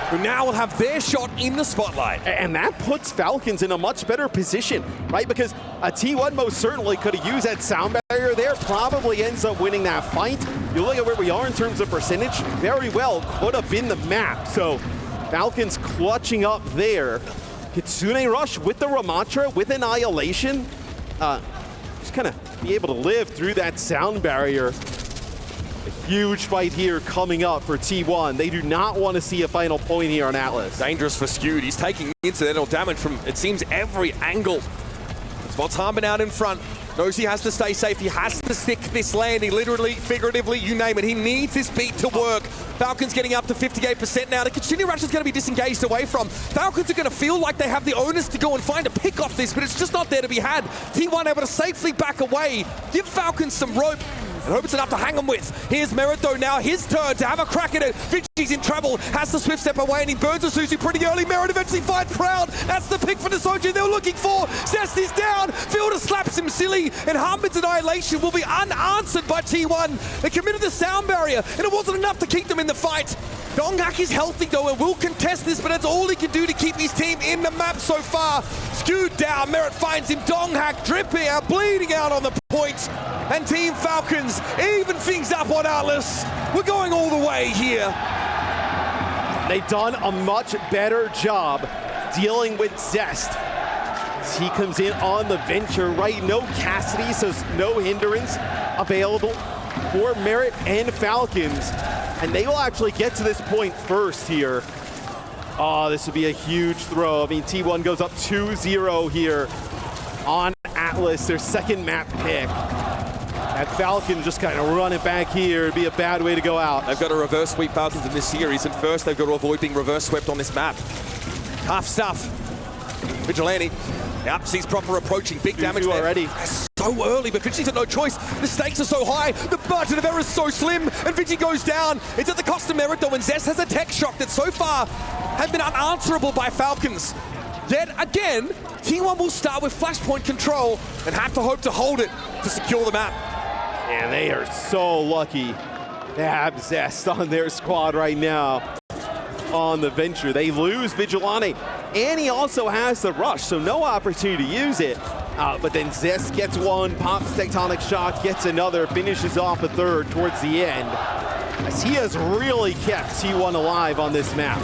who now will have their shot in the spotlight. And that puts Falcons in a much better position, right? Because a T1 most certainly could have used that sound barrier there, probably ends up winning that fight. You look at where we are in terms of percentage, very well could have been the map. So Falcons clutching up there. Kitsune Rush with the Ramatra, with Annihilation. Just kind of be able to live through that sound barrier. A huge fight here coming up for T1. They do not want to see a final point here on Atlas. Dangerous for Skewed. He's taking incidental damage from, it seems, every angle. Spots Harmon out in front. Knows he has to stay safe. He has to stick this landing, literally, figuratively, you name it. He needs this beat to work. Falcons getting up to 58% now. The Kitsune Rush is going to be disengaged away from. Falcons are going to feel like they have the onus to go and find a pick off this, but it's just not there to be had. T1 able to safely back away. Give Falcons some rope. I hope it's enough to hang him with. Here's Merit though now, his turn to have a crack at it. Vinci's in trouble, has to swift step away and he burns a Susie pretty early. Merit eventually finds Proud. That's the pick for the Soju they were looking for. Zest is down, Fielder slaps him silly, and Harmon's Annihilation will be unanswered by T1. They committed the sound barrier and it wasn't enough to keep them in the fight. Donghack is healthy though and will contest this, but that's all he can do to keep his team in the map so far. Skewed down, Merit finds him. Donghack dripping out, bleeding out on the point. And Team Falcons even things up on Atlas. We're going all the way here. They've done a much better job dealing with Zest. As he comes in on the venture, right? No Cassidy, so no hindrance available for Merit and Falcons. And they will actually get to this point first here. Oh, this would be a huge throw. I mean, T1 goes up 2-0 here on Atlas, their second map pick. That Falcon just kind of running back here would be a bad way to go out. They've got to reverse sweep Falcons in this series, and first they've got to avoid being reverse swept on this map. Tough stuff. Vigilante. Yep, sees Proper approaching. Big damage there. Already. So early, but Vigi's got no choice. The stakes are so high, the margin of error is so slim, and Vigi goes down. It's at the cost of merit though, and Zest has a tech shock that so far has been unanswerable by Falcons. Yet again, T1 will start with flashpoint control and have to hope to hold it to secure the map. And they are so lucky to have Zest on their squad right now on the Venture. They lose Vigilante, and he also has the rush, so no opportunity to use it. But then Zest gets one, pops Tectonic Shock, gets another, finishes off a third towards the end, as he has really kept T1 alive on this map.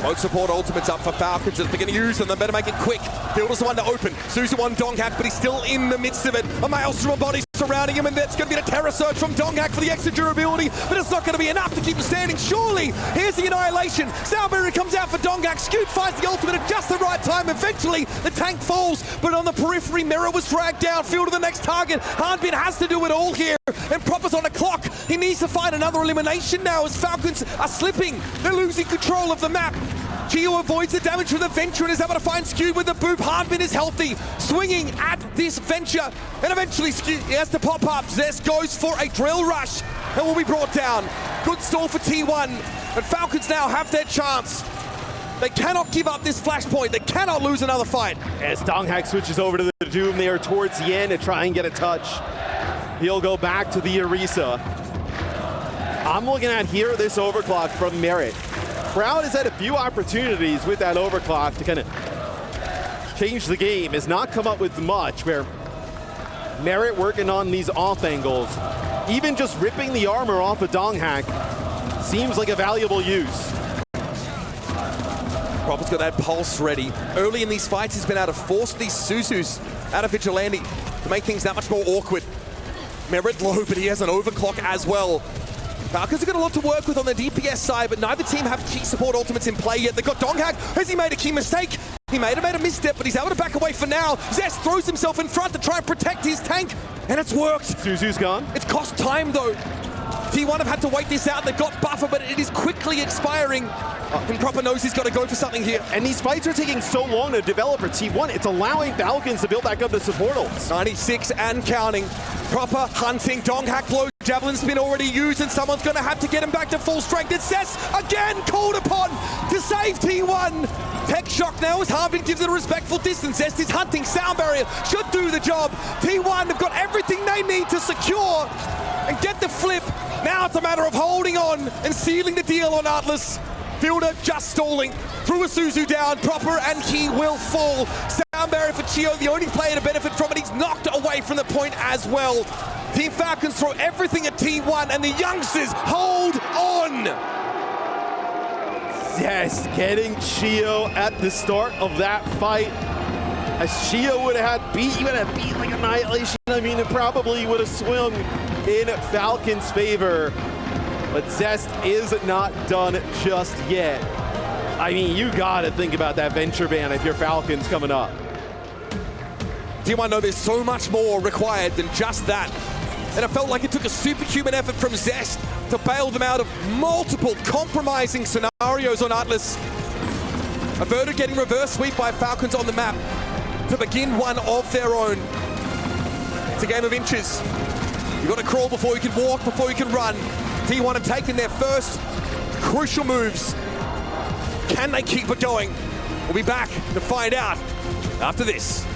Both support ultimates up for Falcons. If they're going to use them, they better make it quick. Builder's the one to open. Suzu one Donghak, but he's still in the midst of it. A Maelstrom body surrounding him, and that's going to be the terror surge from Donghak for the extra durability, but it's not going to be enough to keep him standing. Surely, here's the annihilation. Soundberry comes out for Donghak. Scoot finds the ultimate at just the right time. Eventually, the tank falls, but on the periphery, Mirror was dragged down. Field to the next target. Hardbin has to do it all here, and Proper's on the clock. He needs to find another elimination now as Falcons are slipping. They're losing control of the map. Geo avoids the damage from the Venture and is able to find Skew with the boop. Hardbin is healthy, swinging at this Venture, and eventually Skew has to pop up. Zest goes for a drill rush and will be brought down. Good stall for T1, and Falcons now have their chance. They cannot give up this flashpoint. They cannot lose another fight. As Donghak switches over to the Doom there towards the end to try and get a touch. He'll go back to the Orisa. I'm looking at here this overclock from Merit. Crowd has had a few opportunities with that overclock to kind of change the game, has not come up with much, where Merit working on these off angles, even just ripping the armor off of Donghak seems like a valuable use. Proper's got that pulse ready. Early in these fights, he's been able to force these Suzus out of Vigilante to make things that much more awkward. Merit low, but he has an overclock as well. Falcons have got a lot to work with on the DPS side, but neither team have key support ultimates in play yet. They've got Donghak. Has he made a key mistake? He may have made a misstep, but he's able to back away for now. Zest throws himself in front to try and protect his tank, and it's worked. Suzu's gone. It's cost time, though. T1 have had to wait this out. They've got buffer, but it is quickly expiring. And Proper knows he's got to go for something here. And these fights are taking so long to develop for T1. It's allowing Falcons to build back up the supportals. 96 and counting. Proper hunting. Donghak low. Javelin's been already used, and someone's going to have to get him back to full strength. It's Zest again called upon to save T1. Tech shock now as Harbin gives it a respectful distance. Zest is hunting. Sound barrier should do the job. T1 have got everything they need to secure and get the flip. Now it's a matter of holding on and sealing the deal on Atlas. Fielder just stalling. Threw a Suzu down, Proper, and he will fall. Sound barrier for Chio, the only player to benefit from it. He's knocked away from the point as well. Team Falcons throw everything at T1, and the youngsters hold on. Yes, getting Chio at the start of that fight. As Chio would have had beat, even had beat like Annihilation, I mean, it probably would have swung in Falcons' favor. But Zest is not done just yet. I mean, you gotta think about that Venture ban if you're Falcons coming up. T1 know there's so much more required than just that. And it felt like it took a superhuman effort from Zest to bail them out of multiple compromising scenarios on Atlas. Averted getting reverse sweep by Falcons on the map to begin one of their own. It's a game of inches. You've got to crawl before you can walk, before you can run. T1 have taken their first crucial moves. Can they keep it going? We'll be back to find out after this.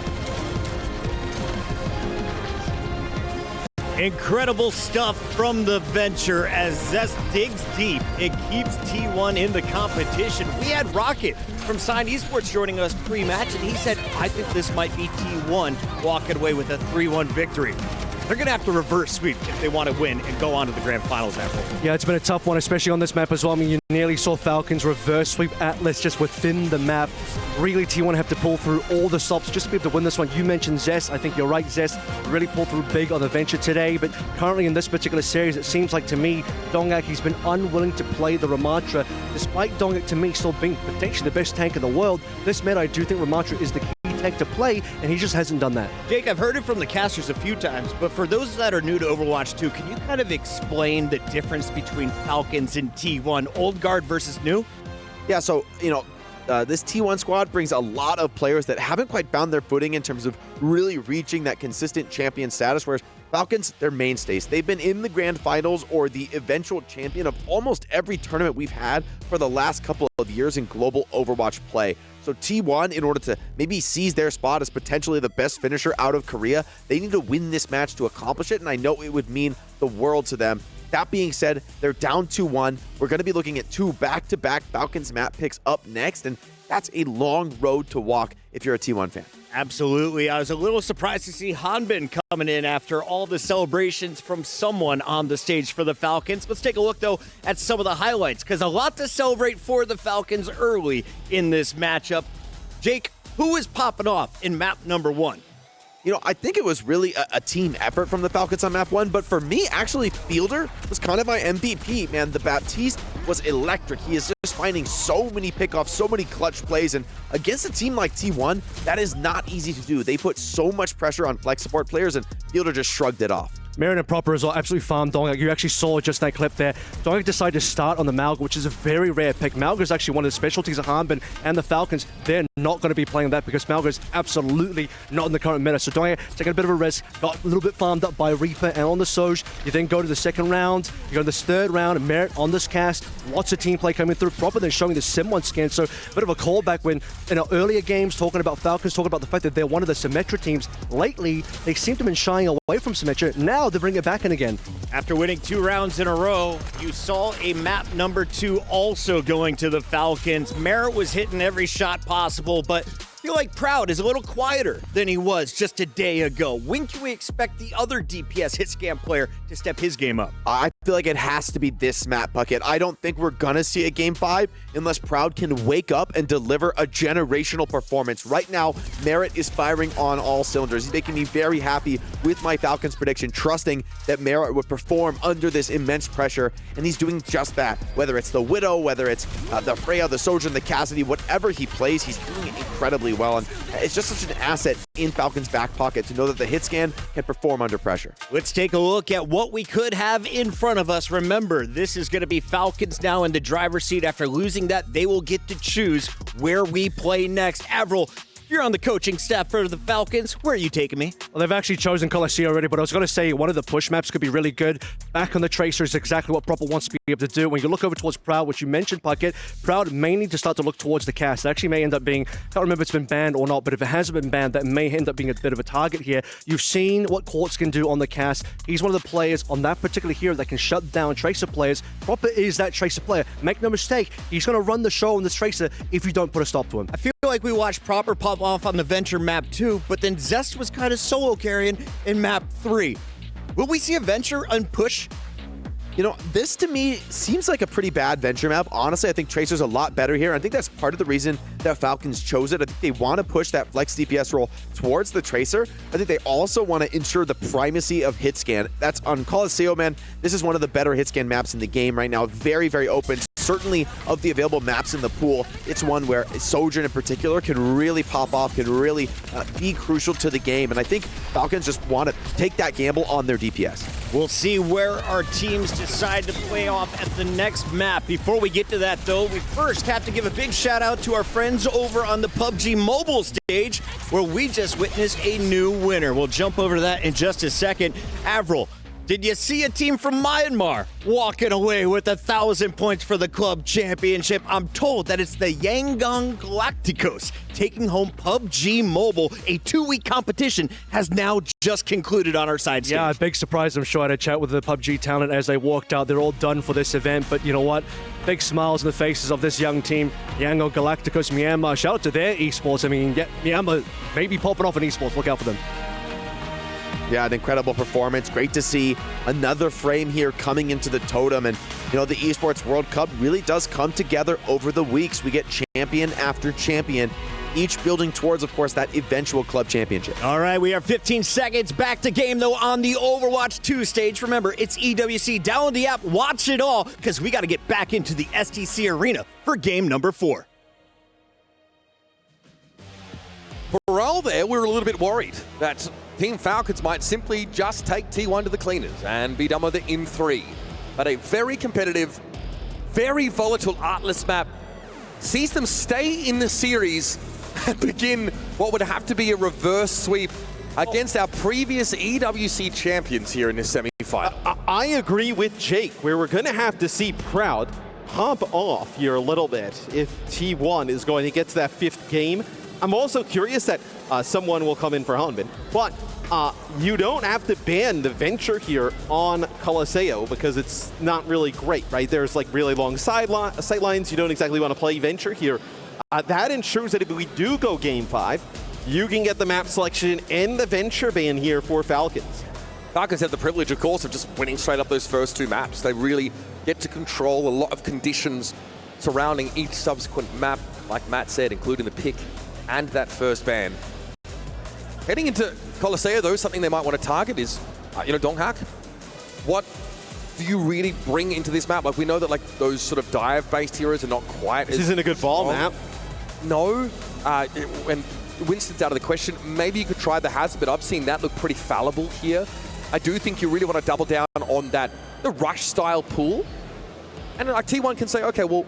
Incredible stuff from the Venture as Zest digs deep. It keeps T1 in the competition. We had Rocket from Sign Esports joining us pre-match, and he said, I think this might be T1 walking away with a 3-1 victory. They're going to have to reverse sweep if they want to win and go on to the grand finals after. Yeah, it's been a tough one, especially on this map as well. I mean, you nearly saw Falcons reverse sweep Atlas just within the map. Really, T1 have to pull through all the stops just to be able to win this one. You mentioned Zest. I think you're right, Zest really pulled through big on the Venture today, but currently in this particular series, it seems like to me, Donghak, he's been unwilling to play the Ramatra, despite Donghak, to me, still being potentially the best tank in the world. This meta, I do think Ramatra is the key expect to play, and he just hasn't done that. Jake, I've heard it from the casters a few times, but for those that are new to Overwatch 2, can you kind of explain the difference between Falcons and T1, old guard versus new? Yeah, so, this T1 squad brings a lot of players that haven't quite found their footing in terms of really reaching that consistent champion status, whereas Falcons, they're mainstays. They've been in the grand finals or the eventual champion of almost every tournament we've had for the last couple of years in global Overwatch play. So T1, in order to maybe seize their spot as potentially the best finisher out of Korea, they need to win this match to accomplish it, and I know it would mean the world to them. That being said, they're down 2-1. We're going to be looking at 2 back-to-back Falcons map picks up next, and that's a long road to walk if you're a T1 fan. Absolutely. I was a little surprised to see Hanbin coming in after all the celebrations from someone on the stage for the Falcons. Let's take a look, though, at some of the highlights, because a lot to celebrate for the Falcons early in this matchup. Jake, who is popping off in map number 1? I think it was really a team effort from the Falcons on map 1, but for me, actually, Fielder was kind of my MVP, man. The Baptiste was electric. He is just finding so many pickoffs, so many clutch plays, and against a team like T1, that is not easy to do. They put so much pressure on flex support players, and Fielder just shrugged it off. Marin and Proper as well absolutely farmed Dongak. You actually saw just that clip there. Dongak decided to start on the Malga, which is a very rare pick. Malga is actually one of the specialties of Hanbin and the Falcons. They're not going to be playing that because Malga is absolutely not in the current meta. So Dongak taking a bit of a risk, got a little bit farmed up by Reaper and on the Soj. You then go to the second round, you go to this third round, and Merit on this cast. Lots of team play coming through. Proper then showing the Sim 1 scan. So a bit of a callback when in our earlier games talking about Falcons, talking about the fact that they're one of the Symmetra teams. Lately, they seem to have been shying away from Symmetra. Now they bring it back in again. After winning 2 rounds in a row, you saw a map number 2 also going to the Falcons. Merritt was hitting every shot possible, but I feel like Proud is a little quieter than he was just a day ago. When can we expect the other DPS hit scan player to step his game up? I feel like it has to be this map, Bucket. I don't think we're gonna see a Game 5 unless Proud can wake up and deliver a generational performance. Right now, Merritt is firing on all cylinders. He's making me very happy with my Falcons prediction, trusting that Merritt would perform under this immense pressure, and he's doing just that. Whether it's the Widow, whether it's the Freya, the Sojourn, the Cassidy, whatever he plays, he's doing it incredibly well, and it's just such an asset in Falcon's back pocket to know that the hit scan can perform under pressure. Let's take a look at what we could have in front of us. Remember, this is going to be Falcons now in the driver's seat. After losing that, they will get to choose where we play next. Avril, you're on the coaching staff for the Falcons. Where are you taking me? Well, they've actually chosen Colosseum already, but I was going to say one of the push maps could be really good. Back on the Tracer is exactly what Proper wants to be able to do. When you look over towards Proud, which you mentioned, Puckett, Proud may need to start to look towards the cast. It actually may end up being, I can't remember if it's been banned or not, but if it hasn't been banned, that may end up being a bit of a target here. You've seen what Quartz can do on the cast. He's one of the players on that particular hero that can shut down Tracer players. Proper is that Tracer player. Make no mistake, he's going to run the show on this Tracer if you don't put a stop to him. I feel like we watched Proper pop off on the Venture map 2, but then Zest was kind of solo carrying in map 3. Will we see a Venture unpush? This to me seems like a pretty bad Venture map. Honestly, I think Tracer's a lot better here. I think that's part of the reason that Falcons chose it. I think they want to push that flex DPS role towards the Tracer. I think they also want to ensure the primacy of hit scan. That's on Coliseum, man. This is one of the better hit scan maps in the game right now. Very, very open. Certainly of the available maps in the pool, it's one where Sojourn in particular can really pop off, can really be crucial to the game. And I think Falcons just want to take that gamble on their DPS. We'll see where our teams decide to play off at the next map. Before we get to that, though, we first have to give a big shout out to our friends over on the PUBG Mobile stage, where we just witnessed a new winner. We'll jump over to that in just a second. Avril, did you see a team from Myanmar walking away with 1,000 points for the club championship? I'm told that it's the Yangon Galacticos taking home PUBG Mobile. A 2-week competition has now just concluded on our side stage. Yeah, a big surprise. I'm sure I had a chat with the PUBG talent as they walked out. They're all done for this event, but you know what? Big smiles on the faces of this young team. Yangon Galacticos, Myanmar. Shout out to their esports. I mean, Myanmar may be popping off in esports. Look out for them. Yeah, an incredible performance. Great to see another frame here coming into the totem. And, the Esports World Cup really does come together over the weeks. We get champion after champion, each building towards, of course, that eventual club championship. All right, we are 15 seconds back to game, though, on the Overwatch 2 stage. Remember, it's EWC. Download the app, watch it all, because we got to get back into the STC arena for game number 4. morale there, we were a little bit worried that Team Falcons might simply just take T1 to the cleaners and be done with it in 3. But a very competitive, very volatile Artless map sees them stay in the series and begin what would have to be a reverse sweep against our previous EWC champions here in this semi-final. I agree with Jake, where we're going to have to see Proud pop off here a little bit if T1 is going to get to that 5th game. I'm also curious that someone will come in for Hanbin, but you don't have to ban the Venture here on Colosseo because it's not really great, right? There's like really long sightlines. You don't exactly want to play Venture here. That ensures that if we do go Game 5, you can get the map selection and the Venture ban here for Falcons. Falcons have the privilege, of course, of just winning straight up those first 2 maps. They really get to control a lot of conditions surrounding each subsequent map, like Matt said, including the pick and that first ban. Heading into Colosseo, though, something they might want to target is, Donghak. What do you really bring into this map? Like, we know that like those sort of dive-based heroes are not quite This isn't a good ball map. No, and Winston's out of the question. Maybe you could try the Hazard, but I've seen that look pretty fallible here. I do think you really want to double down on that, the rush-style pool. And like T1 can say, okay, well,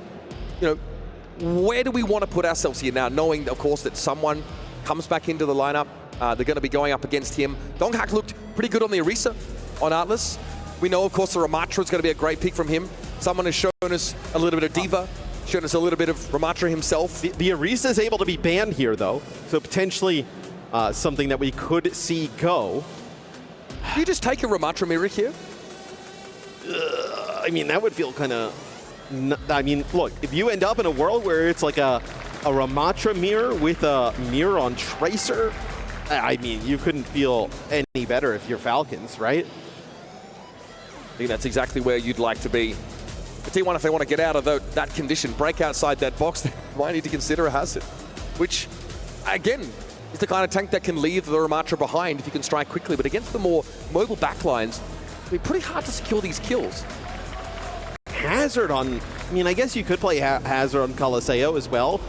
where do we want to put ourselves here now, knowing, of course, that someone comes back into the lineup. They're going to be going up against him. Donghak looked pretty good on the Orisa on Atlas. We know, of course, the Ramatra is going to be a great pick from him. Someone has shown us a little bit of Diva, shown us a little bit of Ramatra himself. The Orisa is able to be banned here, though, so potentially something that we could see go. Do you just take a Ramatra mirror here? I mean, that would feel kind of... I mean, look, if you end up in a world where it's like a Ramatra mirror with a mirror on Tracer, I mean, you couldn't feel any better if you're Falcons, right? I think that's exactly where you'd like to be. The T1, if they want to get out of that condition, break outside that box, they might need to consider a Hazard, which, again, is the kind of tank that can leave the Ramatra behind if you can strike quickly. But against the more mobile backlines, it'd be pretty hard to secure these kills. Hazard on... I mean, I guess you could play Hazard on Colosseo as well.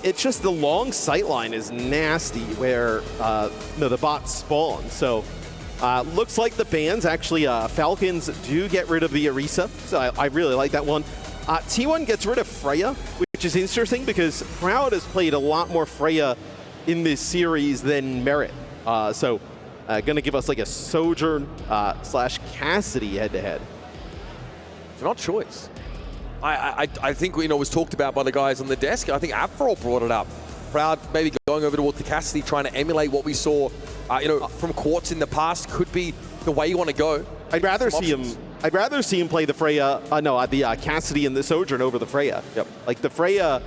It's just the long sightline is nasty where the bots spawn. So looks like the bans actually, Falcons do get rid of the Orisa. So I really like that one. T1 gets rid of Freya, which is interesting because Proud has played a lot more Freya in this series than Merit. So going to give us like a Sojourn slash Cassidy head-to-head. It's not choice. I think, it was talked about by the guys on the desk. I think Aperol brought it up. Proud maybe going over towards the Cassidy, trying to emulate what we saw, from Quartz in the past could be the way you want to go. I'd rather see him play the Freya, the Cassidy and the Sojourn over the Freya. Yep. Like the Freya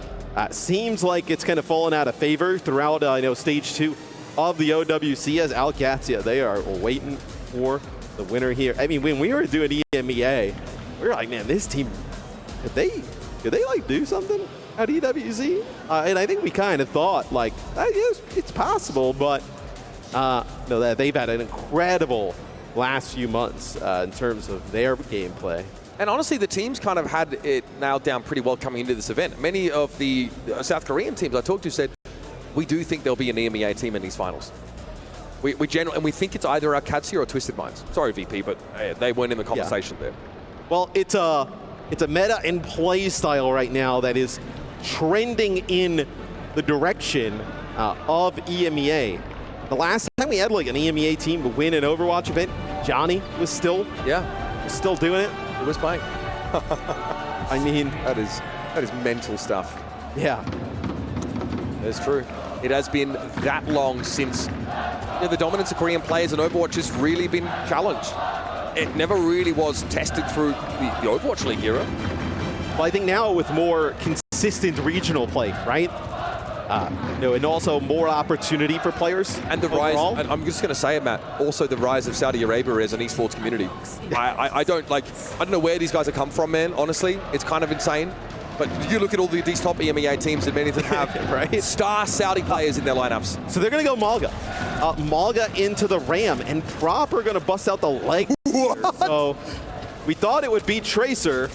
seems like it's kind of fallen out of favor throughout, stage 2 of the OWCS. Alcatia, they are waiting for the winner here. I mean, when we were doing EMEA, we were like, man, this team, could they like do something at EWC? And I think we kind of thought like, yes, it's possible, but no, they've had an incredible last few months in terms of their gameplay. And honestly, the teams kind of had it nailed down pretty well coming into this event. Many of the South Korean teams I talked to said, we do think there'll be an EMEA team in these finals. We think it's either Alcatia or Twisted Minds. Sorry, VP, but they weren't in the conversation there. Well, it's a meta and play style right now that is trending in the direction of EMEA. The last time we had like an EMEA team to win an Overwatch event, Johnny was still doing it. He was playing. I mean, that is mental stuff. Yeah, that's true. It has been that long since the dominance of Korean players in Overwatch has really been challenged. It never really was tested through the Overwatch League era. Well, I think now with more consistent regional play, right? And also more opportunity for players. And the rise, and I'm just going to say it, Matt, also the rise of Saudi Arabia as an esports community. I don't know where these guys have come from, man, honestly. It's kind of insane. But you look at all these top EMEA teams and many of them have right? star Saudi players in their lineups. So they're going to go Malga. Malga into the Ram, and Prop are going to bust out the leg. So we thought it would be Tracer.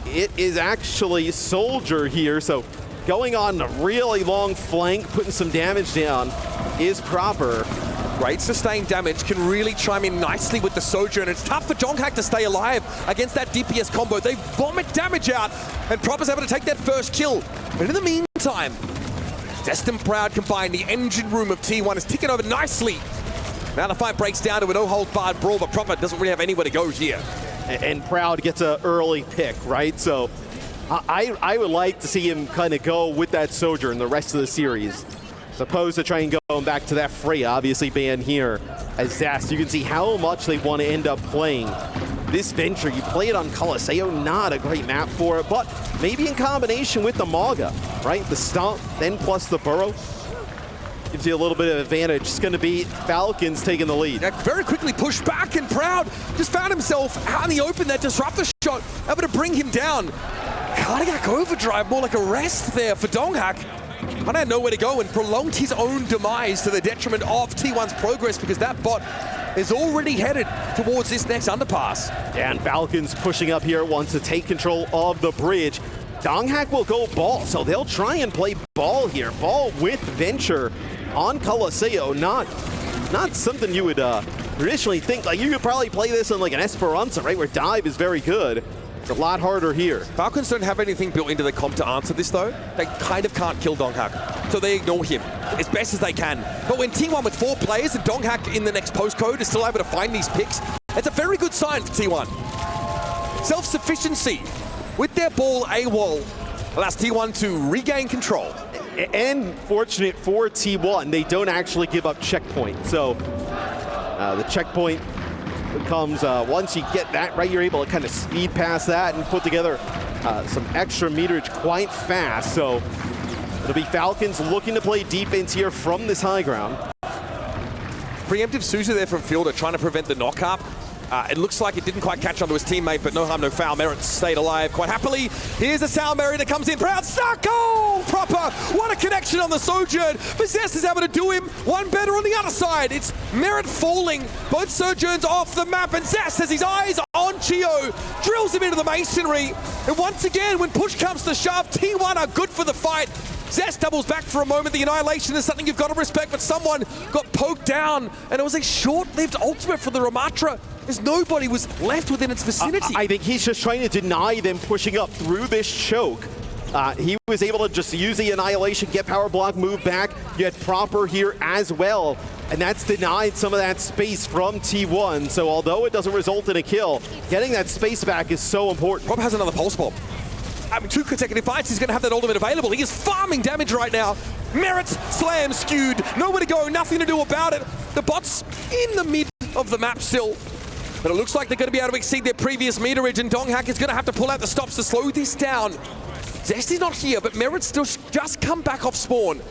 It is actually Soldier here. So going on a really long flank, putting some damage down, is Proper. Great sustained damage, can really chime in nicely with the Sojourn. It's tough for Donghak to stay alive against that DPS combo. They vomit damage out, and Proper's able to take that first kill. But in the meantime, Zest and Proud combined. The engine room of T1 is ticking over nicely. Now the fight breaks down to a no-hold-barred brawl, but Proper doesn't really have anywhere to go here. And Proud gets an early pick, right? So I would like to see him kind of go with that Sojourn the rest of the series, as opposed to trying going back to that Freya, obviously banned here as Zest. You can see how much they want to end up playing this Venture. You play it on Colosseo, not a great map for it, but maybe in combination with the Maga, right? The Stomp, then plus the Burrow. Gives you a little bit of advantage. It's going to be Falcons taking the lead. Very quickly pushed back, and Proud just found himself out in the open. That disruptor shot able to bring him down. Cardiac overdrive, more like a rest there for Donghak. But had nowhere to go and prolonged his own demise to the detriment of T1's progress, because that bot is already headed towards this next underpass. And Falcons pushing up here, wants to take control of the bridge. Donghak will go ball, so they'll try and play ball here. Ball with Venture on Colosseo, not something you would traditionally think. Like, you could probably play this on like an Esperanza, right, where dive is very good. It's a lot harder here. Falcons don't have anything built into the comp to answer this, though. They kind of can't kill Donghak, so they ignore him as best as they can. But when T1 with 4 players and Donghak in the next postcode is still able to find these picks, it's a very good sign for T1. Self-sufficiency with their ball AWOL allows T1 to regain control. And fortunate for T1, they don't actually give up checkpoint. So the checkpoint comes once you get that right, you're able to kind of speed past that and put together some extra meterage quite fast. So it'll be Falcons looking to play defense here from this high ground. Preemptive Suzu there from Fielder trying to prevent the knock-up. It looks like it didn't quite catch onto his teammate, but no harm, no foul. Merritt stayed alive quite happily. Here's a sound barrier that comes in. Proud stuck. Oh, Proper. What a connection on the Sojourn. But Zest is able to do him one better on the other side. It's Merritt falling. Both Sojourns off the map, and Zest has his eyes on Chio. Drills him into the masonry. And once again, when push comes to shove, T1 are good for the fight. Zest doubles back for a moment. The Annihilation is something you've got to respect, but someone got poked down, and it was a short-lived ultimate for the Ramatra, as nobody was left within its vicinity. I think he's just trying to deny them pushing up through this choke. He was able to just use the Annihilation, get power block, move back. You had Proper here as well, and that's denied some of that space from T1. So although it doesn't result in a kill, getting that space back is so important. Proper has another pulse bomb. I mean, 2 consecutive fights, he's going to have that ultimate available. He is farming damage right now. Merritt slam skewed, nowhere to go, nothing to do about it. The bot's in the mid of the map still, but it looks like they're going to be able to exceed their previous meterage, and Donghak is going to have to pull out the stops to slow this down. Zest is not here, but Merritt's still just come back off spawn.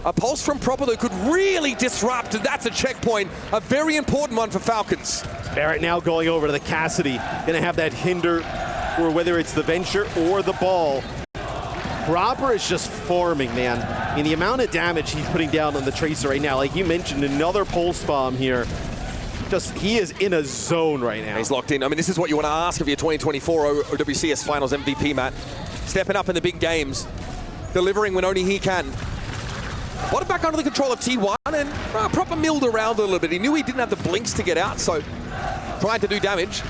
A pulse from Proper that could really disrupt, and that's a checkpoint, a very important one for Falcons. Merritt now going over to the Cassidy, going to have that hinder, or whether it's the Venture or the ball. Proper is just farming, man. I mean, the amount of damage he's putting down on the Tracer right now, like you mentioned, another pulse bomb here. Just, he is in a zone right now. He's locked in. I mean, this is what you want to ask of your 2024 OWCS Finals MVP, Matt. Stepping up in the big games, delivering when only he can. Brought it back under the control of T1, and Proper milled around a little bit. He knew he didn't have the blinks to get out, so tried to do damage.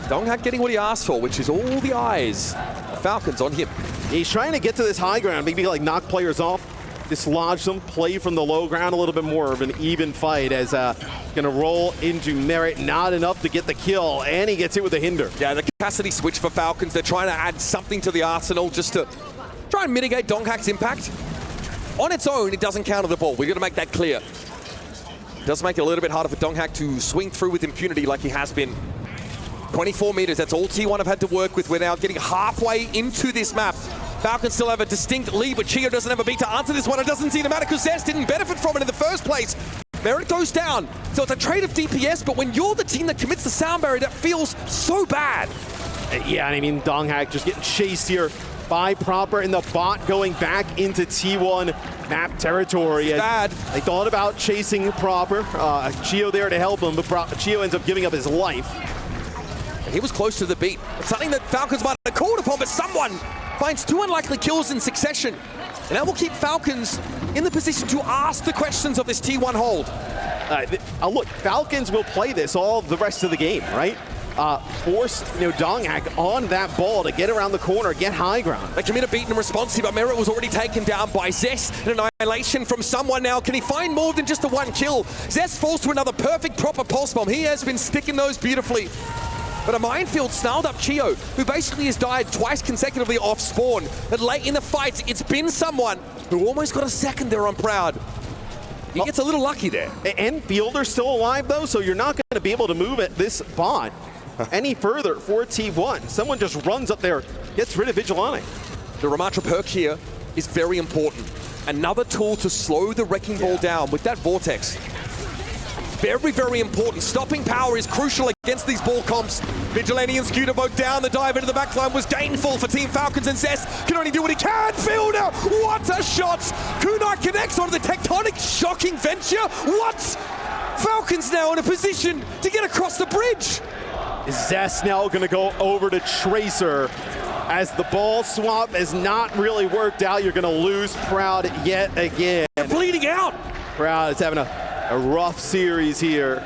Donghak getting what he asked for, which is all the eyes of Falcons on him. He's trying to get to this high ground, maybe like knock players off, dislodge them, play from the low ground, a little bit more of an even fight as gonna roll into Merritt. Not enough to get the kill, and he gets it with a hinder. Yeah, the Cassidy switch for Falcons. They're trying to add something to the arsenal just to try and mitigate Donghak's impact. On its own, it doesn't counter the ball. We've got to make that clear. It does make it a little bit harder for Donghak to swing through with impunity like he has been. 24 meters, that's all T1 have had to work with. We're now getting halfway into this map. Falcons still have a distinct lead, but Chio doesn't have a beat to answer this one. It doesn't seem to matter because Zest didn't benefit from it in the first place. Merritt goes down. So it's a trade of DPS, but when you're the team that commits the sound barrier, that feels so bad. Yeah, I mean, Donghak just getting chased here by Proper, and the bot going back into T1 map territory. Bad. They thought about chasing Proper. Chio there to help him, but Chio ends up giving up his life. He was close to the beat. It's something that Falcons might have called upon, but someone finds 2 unlikely kills in succession. And that will keep Falcons in the position to ask the questions of this T1 hold. Look, Falcons will play this all the rest of the game, right? Force Donghak on that ball to get around the corner, get high ground. They commit a beat in response, but Merit was already taken down by Zest. An annihilation from someone now. Can he find more than just the 1 kill? Zest falls to another perfect, proper pulse bomb. He has been sticking those beautifully. But a minefield snarled up Chio, who basically has died twice consecutively off spawn. But late in the fight, it's been someone who almost got a second there on Proud. He gets a little lucky there. And Fielder's still alive, though, so you're not going to be able to move at this bot any further for T1. Someone just runs up there, gets rid of Vigilante. The Ramatra perk here is very important. Another tool to slow the Wrecking Ball down with that Vortex. Very, very important. Stopping power is crucial against these ball comps. Vigilante and Scooter both down. The dive into the backline was gainful for Team Falcons, and Zest can only do what he can. Fielder, what a shot! Kunai connects onto the tectonic, shocking venture. What? Falcons now in a position to get across the bridge. Zest now going to go over to Tracer. As the ball swap has not really worked out, you're going to lose Proud yet again. They're bleeding out. Proud is having a rough series here.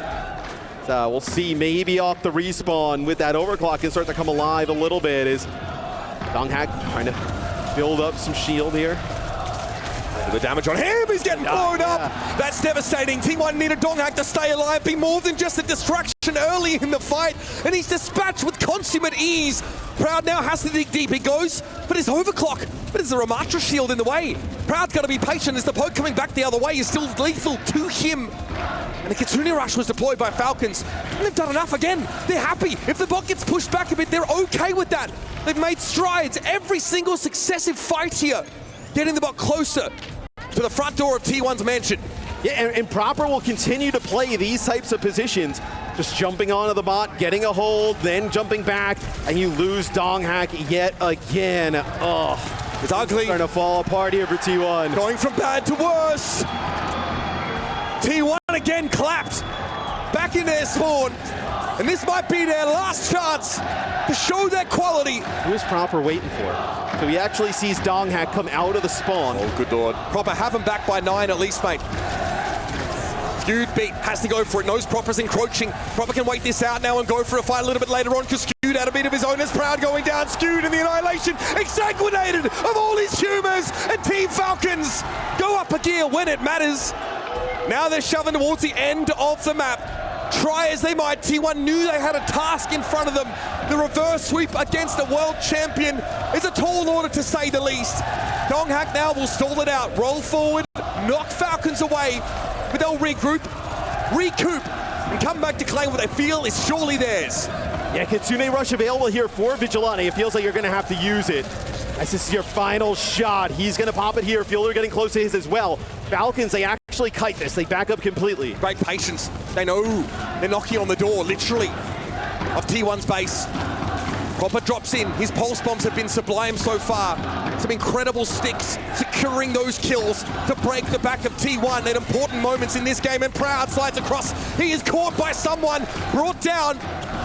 So we'll see maybe off the respawn with that overclock can start to come alive a little bit as Donghak trying to build up some shield here. The damage on him, he's getting blown up. That's devastating. T1 needed Donghak to stay alive, be more than just a distraction early in the fight, and he's dispatched with consummate ease. Proud now has to dig deep. He goes, but his overclock, but there's a Ramatra shield in the way. Proud's got to be patient as the poke coming back the other way is still lethal to him. And the Kitsune Rush was deployed by Falcons, and they've done enough again. They're happy. If the bot gets pushed back a bit, they're okay with that. They've made strides every single successive fight here, getting the bot closer to the front door of T1's mansion. Yeah, and Proper will continue to play these types of positions, just jumping onto the bot, getting a hold, then jumping back, and you lose Donghak yet again. Oh, it's ugly. Starting to fall apart here for T1. Going from bad to worse. T1 again clapped back in their spawn, and this might be their last chance to show their quality. Who's Proper waiting for? So he actually sees Donghak come out of the spawn. Oh, good lord. Proper have him back by 9 at least, mate. Skewed beat, has to go for it. Knows Proper's encroaching. Proper can wait this out now and go for a fight a little bit later on because Skewed had a beat of his own as Proud going down. Skewed in the annihilation, exsanguinated of all his humors, and Team Falcons go up a gear when it matters. Now they're shoving towards the end of the map. Try as they might, T1 knew they had a task in front of them. The reverse sweep against the world champion is a tall order to say the least. Donghak now will stall it out, roll forward, knock Falcons away, but they'll regroup, recoup, and come back to claim what they feel is surely theirs. Yeah, Kitsune Rush available here for Vigilante. It feels like you're going to have to use it. As this is your final shot, he's going to pop it here. Fielder getting close to his as well. Falcons, they actually kite this. They back up completely. Great patience. They know they're knocking on the door, literally, of T1's base. Proper drops in. His pulse bombs have been sublime so far. Some incredible sticks securing those kills to break the back of T1 at important moments in this game. And Proud slides across. He is caught by someone, brought down,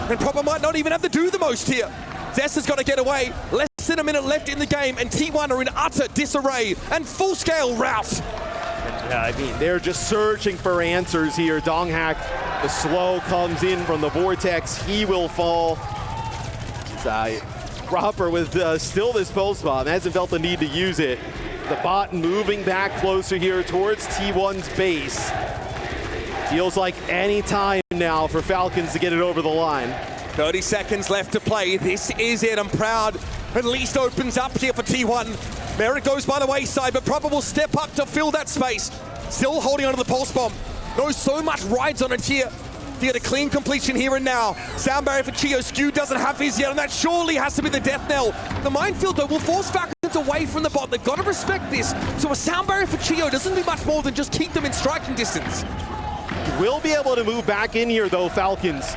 and Proper might not even have to do the most here. Zest has got to get away. Less than a minute left in the game, and T1 are in utter disarray and full-scale rout. Yeah, I mean, they're just searching for answers here. Donghak, the slow comes in from the Vortex. He will fall. Proper with still this pulse bomb. Hasn't felt the need to use it. The bot moving back closer here towards T1's base. Feels like any time now for Falcons to get it over the line. 30 seconds left to play. This is it. I'm Proud. At least opens up here for T1. Merritt goes by the wayside, but Proper will step up to fill that space. Still holding onto the pulse bomb. Knows so much rides on it here. To get a clean completion here and now. Sound barrier for Chio. Skew doesn't have his yet, and that surely has to be the death knell. The minefield, though, will force Falcons away from the bot. They've got to respect this. So a sound barrier for Chio doesn't do much more than just keep them in striking distance. Will be able to move back in here, though, Falcons.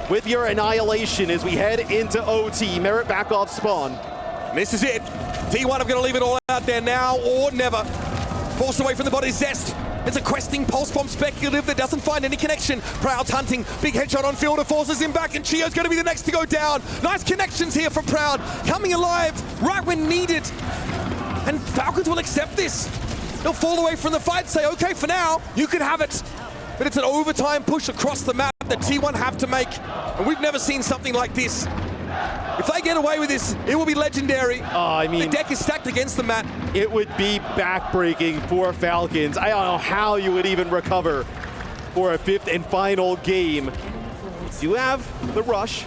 With your annihilation as we head into OT. Merritt back off spawn. And this is it. T1 are going to leave it all out there now or never. Forced away from the bot is Zest. There's a questing pulse bomb speculative that doesn't find any connection. Proud's hunting, big headshot on Fielder, forces him back, and Chio's going to be the next to go down. Nice connections here for Proud, coming alive right when needed. And Falcons will accept this. They'll fall away from the fight, say, okay, for now, you can have it. But it's an overtime push across the map that T1 have to make. And we've never seen something like this. If they get away with this, it will be legendary. I mean, the deck is stacked against the Matt. It would be backbreaking for Falcons. I don't know how you would even recover for a 5th and final game. You have the rush,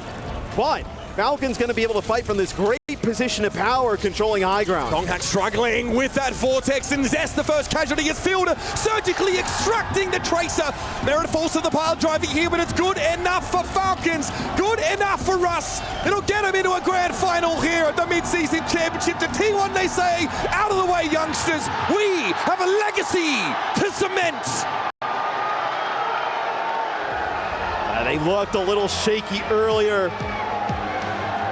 but Falcons going to be able to fight from this great position of power, controlling high ground. Donghack struggling with that Vortex, and Zest, the first casualty, is Fielder surgically extracting the Tracer. Merit falls to the pile driving here, but it's good enough for Falcons, good enough for us. It'll get them into a grand final here at the mid-season championship. To T1 they say, out of the way youngsters, we have a legacy to cement. They looked a little shaky earlier,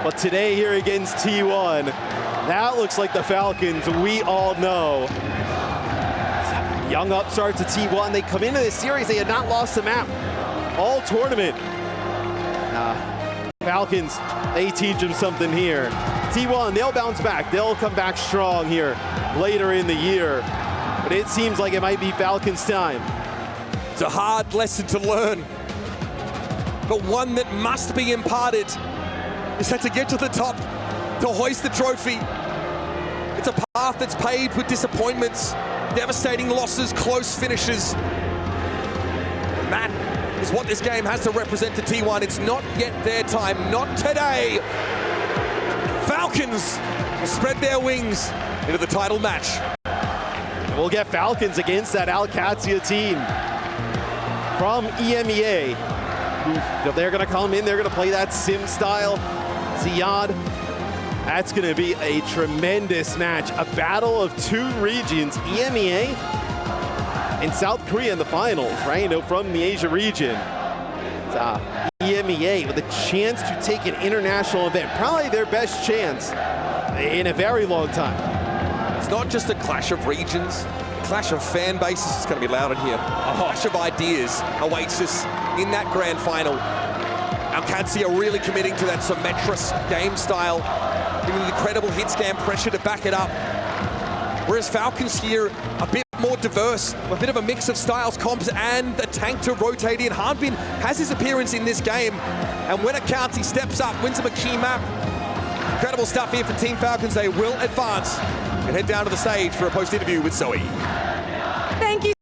but today here against T1, that looks like the Falcons we all know. Young upstarts to T1, they come into this series, they had not lost the map all tournament. Falcons, they teach them something here. T1, they'll bounce back, they'll come back strong here later in the year, but it seems like it might be Falcons' time. It's a hard lesson to learn, but one that must be imparted. Is that to get to the top, to hoist the trophy. It's a path that's paved with disappointments, devastating losses, close finishes. That is what this game has to represent to T1. It's not yet their time, not today. Falcons will spread their wings into the title match. We'll get Falcons against that Alcatia team from EMEA. They're going to come in, they're going to play that sim style. Riyadh, that's going to be a tremendous match. A battle of two regions, EMEA and South Korea in the finals, right? You know, from the Asia region. EMEA with a chance to take an international event, probably their best chance in a very long time. It's not just a clash of regions, a clash of fan bases. It's going to be loud in here. A clash of ideas awaits us in that grand final. Alcatia are really committing to that Symmetrous game style, bringing incredible hit scan pressure to back it up. Whereas Falcons here, a bit more diverse, a bit of a mix of styles, comps, and the tank to rotate in. Harbin has his appearance in this game, and when Alcatia steps up, wins him a key map. Incredible stuff here for Team Falcons. They will advance and head down to the stage for a post-interview with Zoe. Thank you